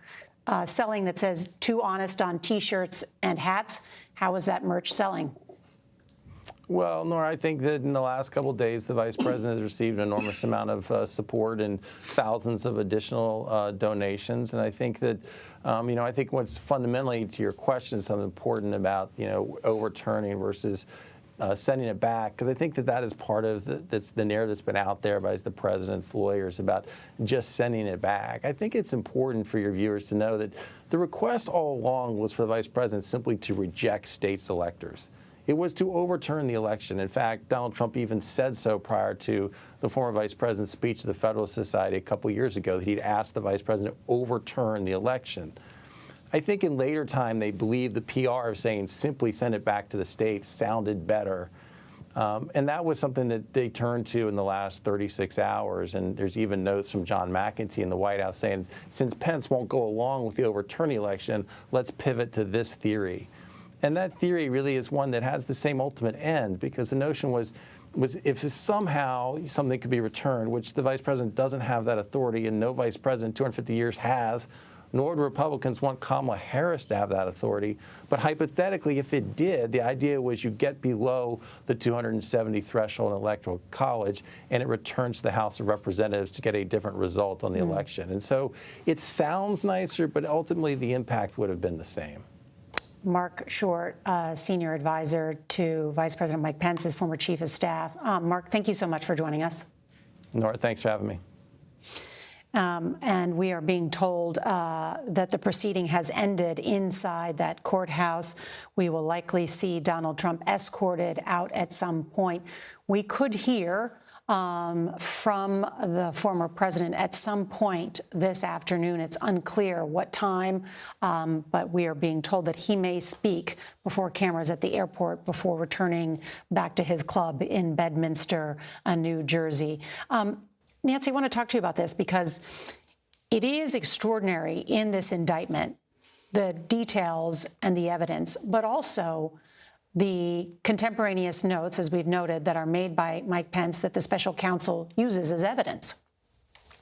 selling that says "Too Honest" on T-shirts and hats. How is that merch selling?
Well, Nora, I think that in the last couple of days, the vice president has received an enormous amount of support and thousands of additional donations. And I think that, I think what's fundamentally to your question is something important about, overturning versus sending it back, because I think that is part of the narrative that's been out there by the president's lawyers about just sending it back. I think it's important for your viewers to know that the request all along was for the vice president simply to reject states' electors. It was to overturn the election. In fact, Donald Trump even said so prior to the former vice president's speech to the Federalist Society a couple years ago, that he'd asked the vice president to overturn the election. I think in later time they believed the PR of saying simply send it back to the states sounded better. And that was something that they turned to in the last 36 hours. And there's even notes from John McEntee in the White House saying, since Pence won't go along with the overturning election, let's pivot to this theory. And that theory really is one that has the same ultimate end, because the notion was if somehow something could be returned, which the vice president doesn't have that authority, and no vice president in 250 years has, nor do Republicans want Kamala Harris to have that authority. But hypothetically, if it did, the idea was you get below the 270 threshold in Electoral College, and it returns to the House of Representatives to get a different result on the election. And so it sounds nicer, but ultimately the impact would have been the same.
Mark Short, senior advisor to Vice President Mike Pence, his former chief of staff. Mark, thank you so much for joining us.
Nora, thanks for having me.
And we are being told that the proceeding has ended inside that courthouse. We will likely see Donald Trump escorted out at some point. We could hear from the former president at some point this afternoon. It's unclear what time, but we are being told that he may speak before cameras at the airport before returning back to his club in Bedminster, New Jersey. Nancy, I want to talk to you about this because it is extraordinary in this indictment, the details and the evidence, but also the contemporaneous notes, as we've noted, that are made by Mike Pence that the special counsel uses as evidence.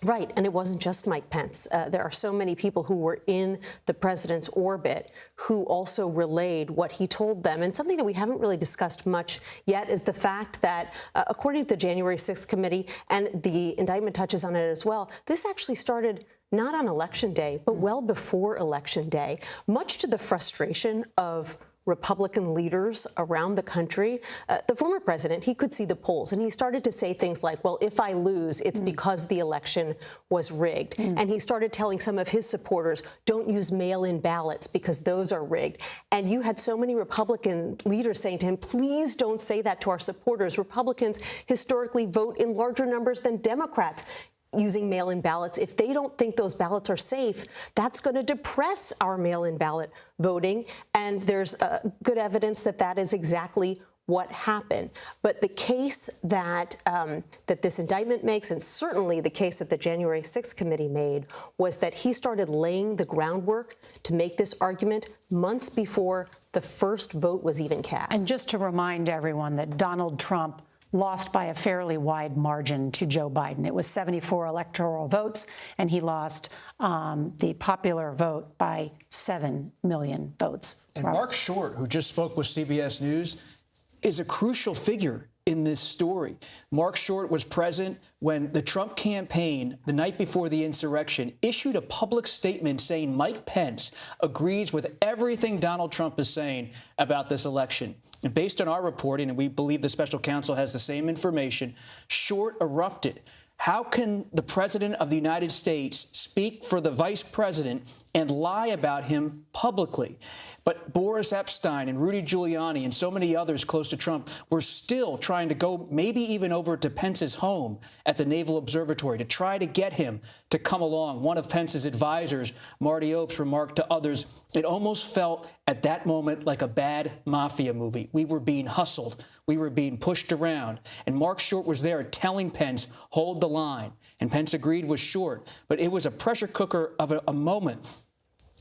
Right, and it wasn't just Mike Pence. There are so many people who were in the president's orbit who also relayed what he told them. And something that we haven't really discussed much yet is the fact that, according to the January 6th committee, and the indictment touches on it as well, this actually started not on Election Day, but well before Election Day, much to the frustration of Republican leaders around the country. The former president, he could see the polls, and he started to say things like, well, if I lose, it's because the election was rigged. And he started telling some of his supporters, don't use mail-in ballots because those are rigged. And you had so many Republican leaders saying to him, please don't say that to our supporters. Republicans historically vote in larger numbers than Democrats using mail-in ballots. If they don't think those ballots are safe, that's going to depress our mail-in ballot voting. And there's good evidence that that is exactly what happened. But the case that that this indictment makes, and certainly the case that the January 6th committee made, was that he started laying the groundwork to make this argument months before the first vote was even cast.
And just to remind everyone that Donald Trump lost by a fairly wide margin to Joe Biden. It was 74 electoral votes, and he lost the popular vote by 7 million votes.
And Mark Short, who just spoke with CBS News, is a crucial figure in this story. Mark Short was present when the Trump campaign, the night before the insurrection, issued a public statement saying Mike Pence agrees with everything Donald Trump is saying about this election. And based on our reporting, and we believe the special counsel has the same information, Short erupted. How can the president of the United States speak for the vice president and lie about him publicly? But Boris Epstein and Rudy Giuliani and so many others close to Trump were still trying to go maybe even over to Pence's home at the Naval Observatory to try to get him to come along. One of Pence's advisors, Marty Opes, remarked to others, it almost felt at that moment like a bad mafia movie. We were being hustled. We were being pushed around. And Mark Short was there telling Pence, hold the line. And Pence agreed with Short. But it was a pressure cooker of a moment.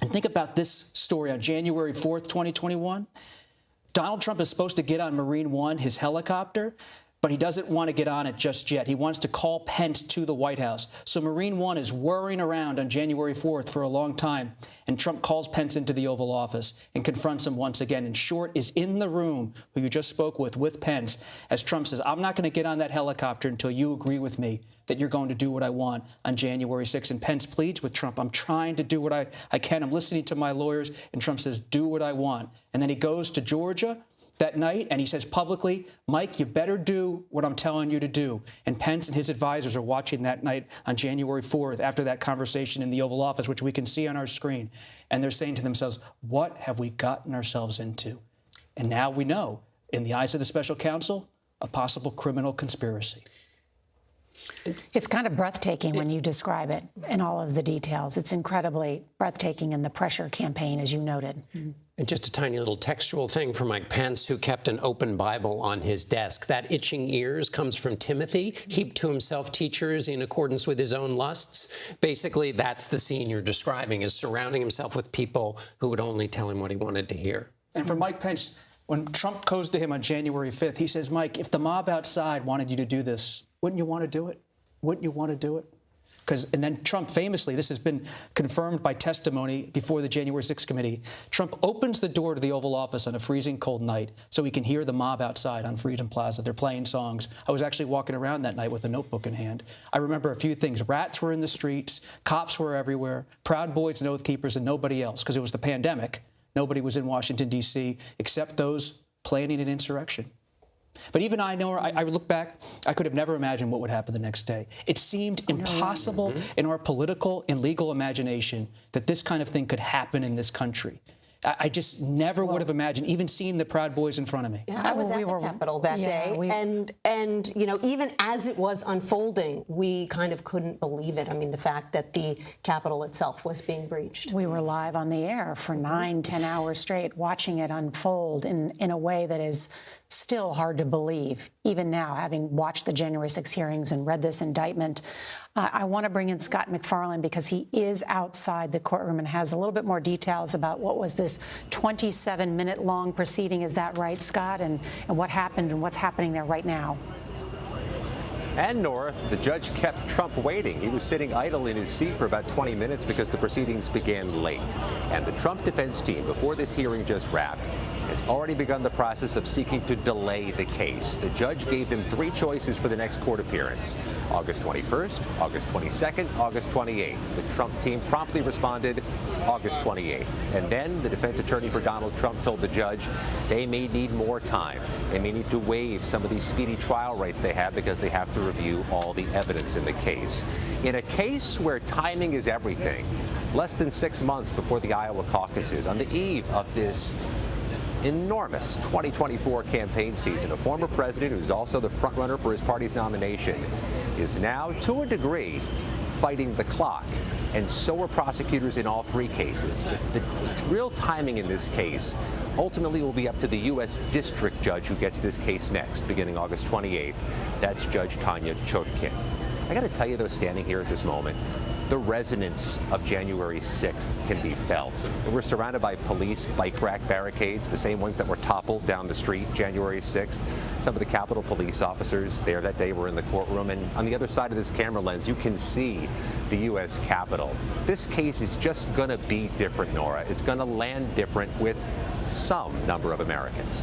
And think about this story on January 4th, 2021. Donald Trump is supposed to get on Marine One, his helicopter, but he doesn't want to get on it just yet. He wants to call Pence to the White House. So Marine One is whirring around on January 4th for a long time, and Trump calls Pence into the Oval Office and confronts him once again. And Short is in the room, who you just spoke with Pence, as Trump says, I'm not going to get on that helicopter until you agree with me that you're going to do what I want on January 6th. And Pence pleads with Trump, I'm trying to do what I can. I'm listening to my lawyers. And Trump says, do what I want. And then he goes to Georgia that night, and he says publicly, Mike, you better do what I'm telling you to do. And Pence and his advisors are watching that night on January 4th after that conversation in the Oval Office, which we can see on our screen. And they're saying to themselves, what have we gotten ourselves into? And now we know, in the eyes of the special counsel, a possible criminal conspiracy.
It's kind of breathtaking when you describe it in all of the details. It's incredibly breathtaking in the pressure campaign, as you noted.
And just a tiny little textual thing for Mike Pence, who kept an open Bible on his desk. That itching ears comes from Timothy, heaped to himself teachers in accordance with his own lusts. Basically, that's the scene you're describing, is surrounding himself with people who would only tell him what he wanted to hear.
And for Mike Pence, when Trump goes to him on January 5th, he says, Mike, if the mob outside wanted you to do this, wouldn't you want to do it? Wouldn't you want to do it? And then Trump famously, this has been confirmed by testimony before the January 6th committee, Trump opens the door to the Oval Office on a freezing cold night so he can hear the mob outside on Freedom Plaza. They're playing songs. I was actually walking around that night with a notebook in hand. I remember a few things. Rats were in the streets. Cops were everywhere. Proud Boys and Oath Keepers and nobody else, because it was the pandemic. Nobody was in Washington, D.C., except those planning an insurrection. But even I look back, I could have never imagined what would happen the next day. It seemed impossible in our political and legal imagination that this kind of thing could happen in this country. I just never would have imagined even seeing the Proud Boys in front of me.
Yeah, I was at the Capitol that day, and you know, even as it was unfolding, we kind of couldn't believe it. I mean, the fact that the Capitol itself was being breached.
We were live on the air for 9-10 hours straight, watching it unfold in a way that is still hard to believe, even now, having watched the January 6 hearings and read this indictment. I want to bring in Scott McFarland because he is outside the courtroom and has a little bit more details about what was this 27-minute-long proceeding. Is that right, Scott? And what happened and what's happening there right now?
And Nora, the judge kept Trump waiting. He was sitting idle in his seat for about 20 minutes because the proceedings began late. And the Trump defense team, before this hearing just wrapped, has already begun the process of seeking to delay the case. The judge gave him 3 choices for the next court appearance: August 21st, August 22nd, August 28th. The Trump team promptly responded August 28th. And then the defense attorney for Donald Trump told the judge they may need more time. They may need to waive some of these speedy trial rights they have because they have to review all the evidence in the case. In a case where timing is everything, less than 6 months before the Iowa caucuses, on the eve of this enormous 2024 campaign season, a former president who's also the frontrunner for his party's nomination is now, to a degree, fighting the clock. And so are prosecutors in all 3 cases. The real timing in this case ultimately will be up to the U.S. district judge who gets this case next, beginning August 28th. That's Judge Tanya Chotkin. I got to tell you, though, standing here at this moment, the resonance of January 6th can be felt. We're surrounded by police bike rack barricades, the same ones that were toppled down the street January 6th. Some of the Capitol Police officers there that day were in the courtroom, and on the other side of this camera lens, you can see the U.S. Capitol. This case is just going to be different, Nora. It's going to land different with some number of Americans.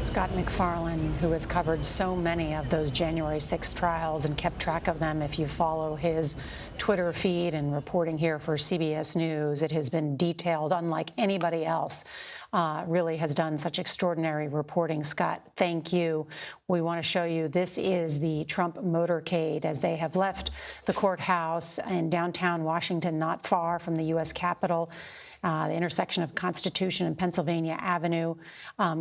Scott McFarlane, who has covered so many of those January 6th trials and kept track of them. If you follow his Twitter feed and reporting here for CBS News, it has been detailed unlike anybody else. Really has done such extraordinary reporting. Scott, thank you. We want to show you, this is the Trump motorcade as they have left the courthouse in downtown Washington, not far from the U.S. Capitol. The intersection of Constitution and Pennsylvania Avenue,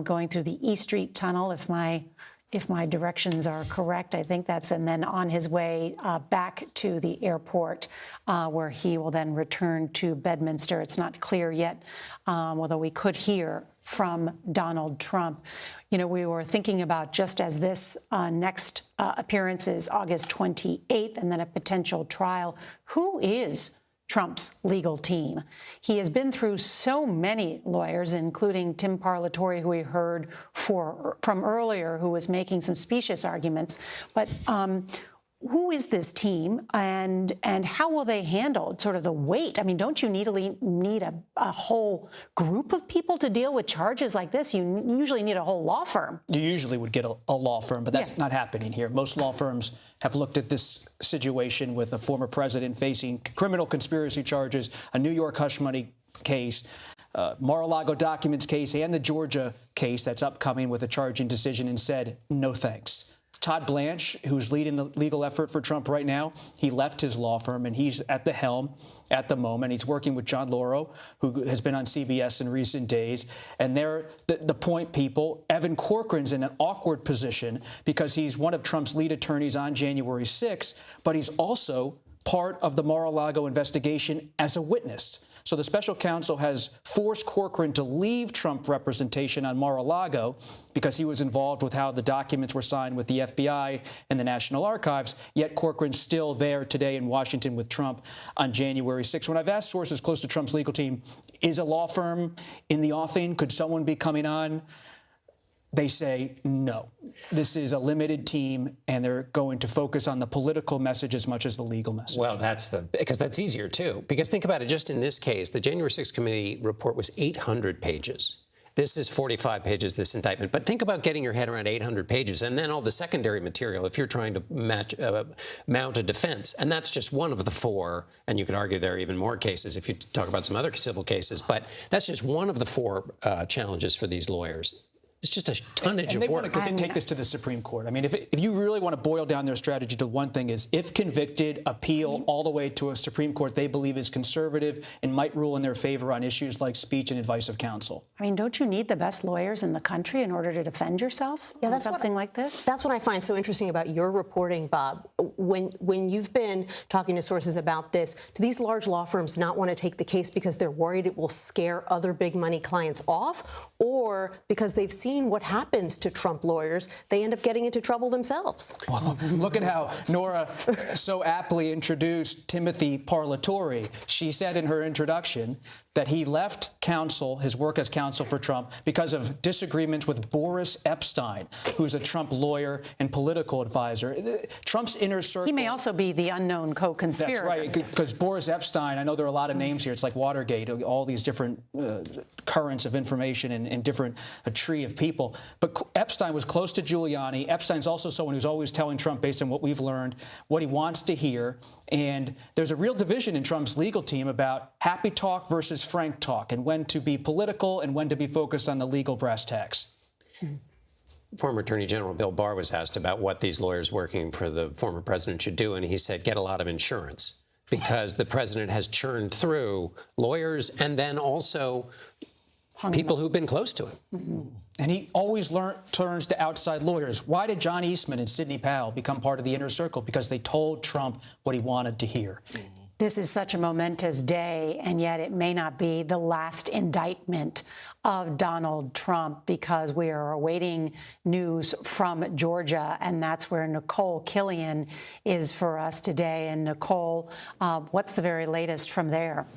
going through the E Street Tunnel, if my directions are correct. I think that's, and then on his way back to the airport, where he will then return to Bedminster. It's not clear yet, although we could hear from Donald Trump. You know, we were thinking about, just as this next appearance is August 28th and then a potential trial, who is Trump's legal team? He has been through so many lawyers, including Tim Parlatore, who we heard from earlier, who was making some specious arguments. But who is this team, and how will they handle sort of the weight? I mean, don't you need a whole group of people to deal with charges like this? You usually need a whole law firm.
You usually would get a law firm, but that's not happening here. Most law firms have looked at this situation with a former president facing criminal conspiracy charges, a New York hush money case, Mar-a-Lago documents case, and the Georgia case that's upcoming with a charging decision, and said, no thanks. Todd Blanche, who's leading the legal effort for Trump right now, he left his law firm and he's at the helm at the moment. He's working with John Lauro, who has been on CBS in recent days. And they're the point people. Evan Corcoran's in an awkward position because he's one of Trump's lead attorneys on January 6th, but he's also part of the Mar-a-Lago investigation as a witness. So the special counsel has forced Corcoran to leave Trump representation on Mar-a-Lago because he was involved with how the documents were signed with the FBI and the National Archives, yet Corcoran's still there today in Washington with Trump on January 6th. When I've asked sources close to Trump's legal team, is a law firm in the offing? Could someone be coming on? They say no. This is a limited team, and they're going to focus on the political message as much as the legal message.
Well, because that's easier, too. Because think about it, just in this case, the January 6th committee report was 800 pages. This is 45 pages, this indictment. But think about getting your head around 800 pages, and then all the secondary material if you're trying to mount a defense. And that's just one of the four, and you could argue there are even more cases if you talk about some other civil cases. But that's just one of the four challenges for these lawyers. It's just a tonnage of work.
And they want to take this to the Supreme Court. I mean, if you really want to boil down their strategy to one thing, is if convicted, appeal all the way to a Supreme Court they believe is conservative and might rule in their favor on issues like speech and advice of counsel.
I mean, don't you need the best lawyers in the country in order to defend yourself on something like this?
That's what I find so interesting about your reporting, Bob. When you've been talking to sources about this, do these large law firms not want to take the case because they're worried it will scare other big money clients off, or because they've seen what happens to Trump lawyers, they end up getting into trouble themselves?
Well, look at how Nora so aptly introduced Timothy Parlatore. She said in her introduction that he left his work as counsel for Trump because of disagreements with Boris Epstein, who's a Trump lawyer and political advisor. Trump's inner circle.
He may also be the unknown co-conspirator.
That's right, because Boris Epstein, I know there are a lot of names here. It's like Watergate, all these different currents of information and a tree of people. But Epstein was close to Giuliani. Epstein's also someone who's always telling Trump, based on what we've learned, what he wants to hear. And there's a real division in Trump's legal team about happy talk versus frank talk, and when to be political and when to be focused on the legal brass tacks.
Former Attorney General Bill Barr was asked about what these lawyers working for the former president should do, and he said, get a lot of insurance, because the president has churned through lawyers and then also people who've been close to him.
Mm-hmm. And he always turns to outside lawyers. Why did John Eastman and Sidney Powell become part of the inner circle? Because they told Trump what he wanted to hear.
This is such a momentous day, and yet it may not be the last indictment of Donald Trump, because we are awaiting news from Georgia, and that's where Nicole Killian is for us today. And Nicole, what's the very latest from there?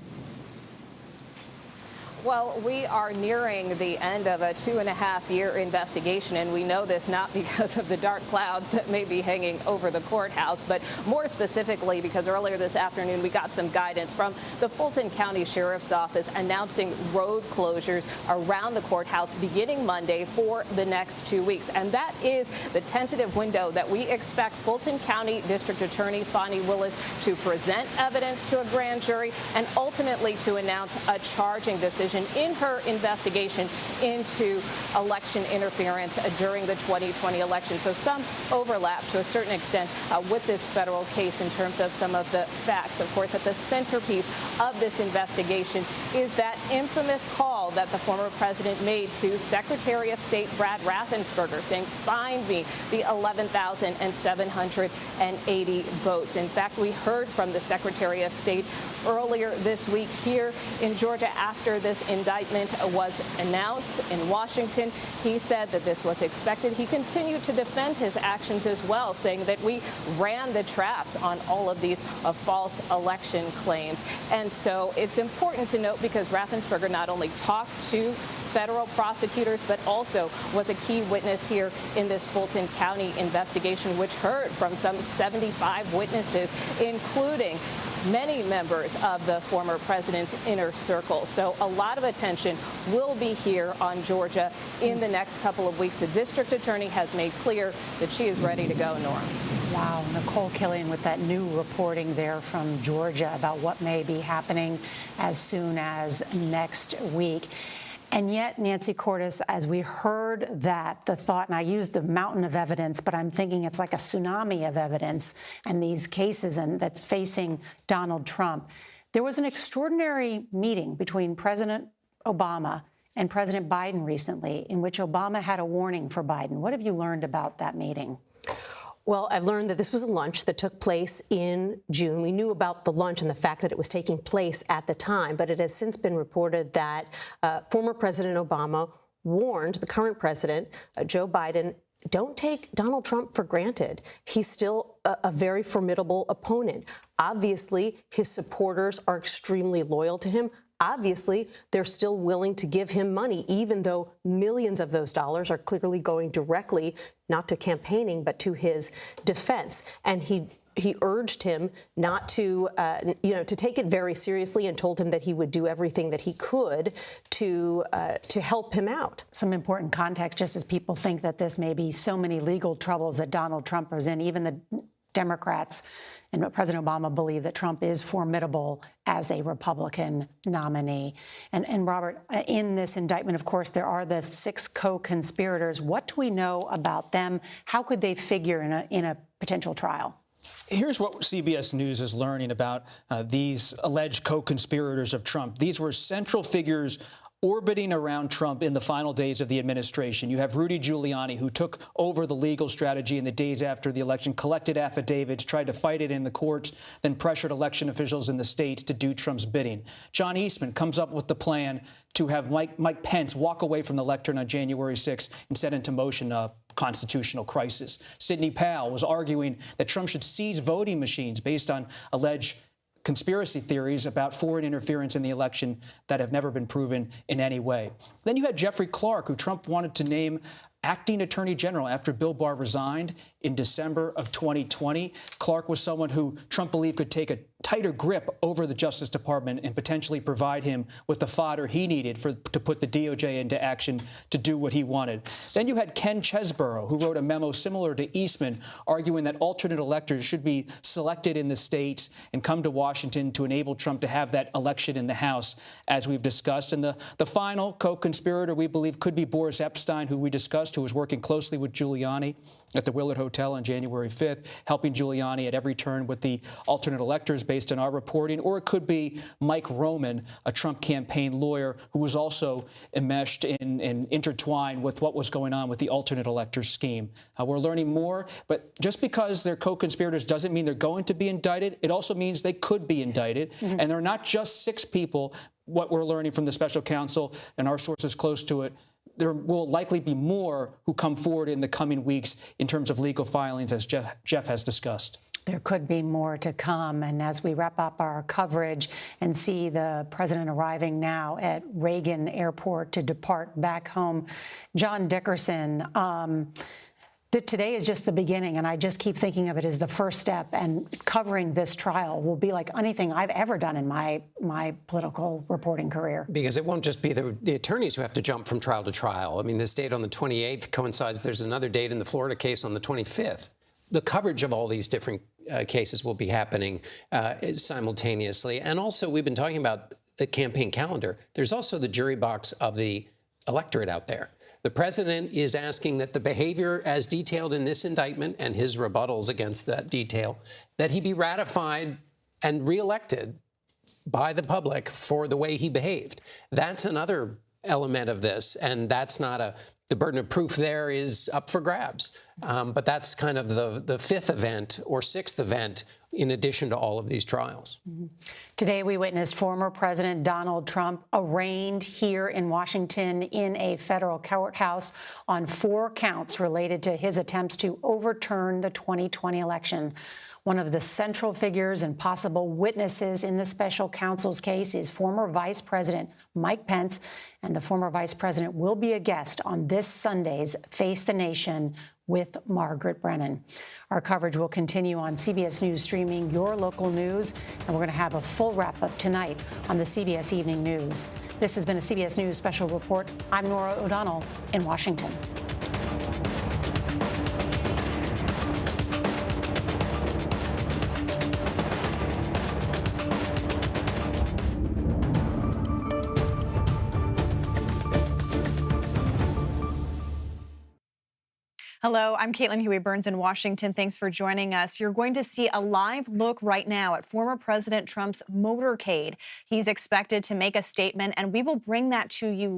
Well, we are nearing the end of a 2.5-year investigation, and we know this not because of the dark clouds that may be hanging over the courthouse, but more specifically because earlier this afternoon we got some guidance from the Fulton County Sheriff's Office announcing road closures around the courthouse beginning Monday for the next 2 weeks. And that is the tentative window that we expect Fulton County District Attorney Fani Willis to present evidence to a grand jury and ultimately to announce a charging decision in her investigation into election interference during the 2020 election. So some overlap to a certain extent with this federal case in terms of some of the facts. Of course, at the centerpiece of this investigation is that infamous call that the former president made to Secretary of State Brad Raffensperger, saying, "Find me the 11,780 votes." In fact, we heard from the Secretary of State earlier this week here in Georgia after this indictment was announced in Washington. He said that this was expected. He continued to defend his actions as well, saying that we ran the traps on all of these false election claims. And so it's important to note, because Raffensperger not only talked to federal prosecutors, but also was a key witness here in this Fulton County investigation, which heard from some 75 witnesses, including many members of the former president's inner circle. So a lot of attention will be here on Georgia in the next couple of weeks. The district attorney has made clear that she is ready to go, Nora.
Wow, Nicole Killian with that new reporting there from Georgia about what may be happening as soon as next week. And yet, Nancy Cordes, as we heard that, the thought, and I used the mountain of evidence, but I'm thinking it's like a tsunami of evidence and these cases and that's facing Donald Trump. There was an extraordinary meeting between President Obama and President Biden recently in which Obama had a warning for Biden. What have you learned about that meeting?
Well, I've learned that this was a lunch that took place in June. We knew about the lunch and the fact that it was taking place at the time, but it has since been reported that former President Obama warned the current president, Joe Biden, don't take Donald Trump for granted. He's still a very formidable opponent. Obviously, his supporters are extremely loyal to him. Obviously, they're still willing to give him money, even though millions of those dollars are clearly going directly, not to campaigning, but to his defense. And he urged him not to, to take it very seriously, and told him that he would do everything that he could to help him out.
Some important context, just as people think that this may be so many legal troubles that Donald Trump is in. Even the Democrats and President Obama believe that Trump is formidable as a Republican nominee. And Robert, in this indictment, of course, there are the 6 co-conspirators. What do we know about them? How could they figure in a potential trial?
Here's what CBS News is learning about these alleged co-conspirators of Trump. These were central figures orbiting around Trump in the final days of the administration. You have Rudy Giuliani, who took over the legal strategy in the days after the election, collected affidavits, tried to fight it in the courts, then pressured election officials in the states to do Trump's bidding. John Eastman comes up with the plan to have Mike Pence walk away from the lectern on January 6th and set into motion a constitutional crisis. Sidney Powell was arguing that Trump should seize voting machines based on alleged conspiracy theories about foreign interference in the election that have never been proven in any way. Then you had Jeffrey Clark, who Trump wanted to name acting attorney general after Bill Barr resigned in December of 2020. Clark was someone who Trump believed could take a tighter grip over the Justice Department and potentially provide him with the fodder he needed to put the DOJ into action to do what he wanted. Then you had Ken Chesebro, who wrote a memo similar to Eastman, arguing that alternate electors should be selected in the states and come to Washington to enable Trump to have that election in the House, as we've discussed. And the final co-conspirator, we believe, could be Boris Epshteyn, who we discussed, who was working closely with Giuliani at the Willard Hotel on January 5th, helping Giuliani at every turn with the alternate electors based based on our reporting, or it could be Mike Roman, a Trump campaign lawyer who was also enmeshed and intertwined with what was going on with the alternate elector scheme. We're learning more, but just because they're co-conspirators doesn't mean they're going to be indicted. It also means they could be indicted. And they're not just 6 people, what we're learning from the special counsel and our sources close to it. There will likely be more who come forward in the coming weeks in terms of legal filings, as Jeff has discussed.
There could be more to come. And as we wrap up our coverage and see the president arriving now at Reagan Airport to depart back home, John Dickerson, that today is just the beginning, and I just keep thinking of it as the first step, and covering this trial will be like anything I've ever done in my political reporting career.
Because it won't just be the attorneys who have to jump from trial to trial. I mean, this date on the 28th coincides. There's another date in the Florida case on the 25th. The coverage of all these different cases will be happening simultaneously. And also, we've been talking about the campaign calendar. There's also the jury box of the electorate out there. The president is asking that the behavior as detailed in this indictment and his rebuttals against that detail, that he be ratified and reelected by the public for the way he behaved. That's another element of this, and that's not the burden of proof there is up for grabs. But that's kind of the 5th event or 6th event in addition to all of these trials.
Today, we witnessed former President Donald Trump arraigned here in Washington in a federal courthouse on 4 counts related to his attempts to overturn the 2020 election. One of the central figures and possible witnesses in the special counsel's case is former Vice President Mike Pence, and the former Vice President will be a guest on this Sunday's Face the Nation with Margaret Brennan. Our coverage will continue on CBS News streaming your local news, and we're going to have a full wrap-up tonight on the CBS Evening News. This has been a CBS News Special Report. I'm Norah O'Donnell in Washington.
Hello, I'm Caitlin Huey-Burns in Washington. Thanks for joining us. You're going to see a live look right now at former President Trump's motorcade. He's expected to make a statement, and we will bring that to you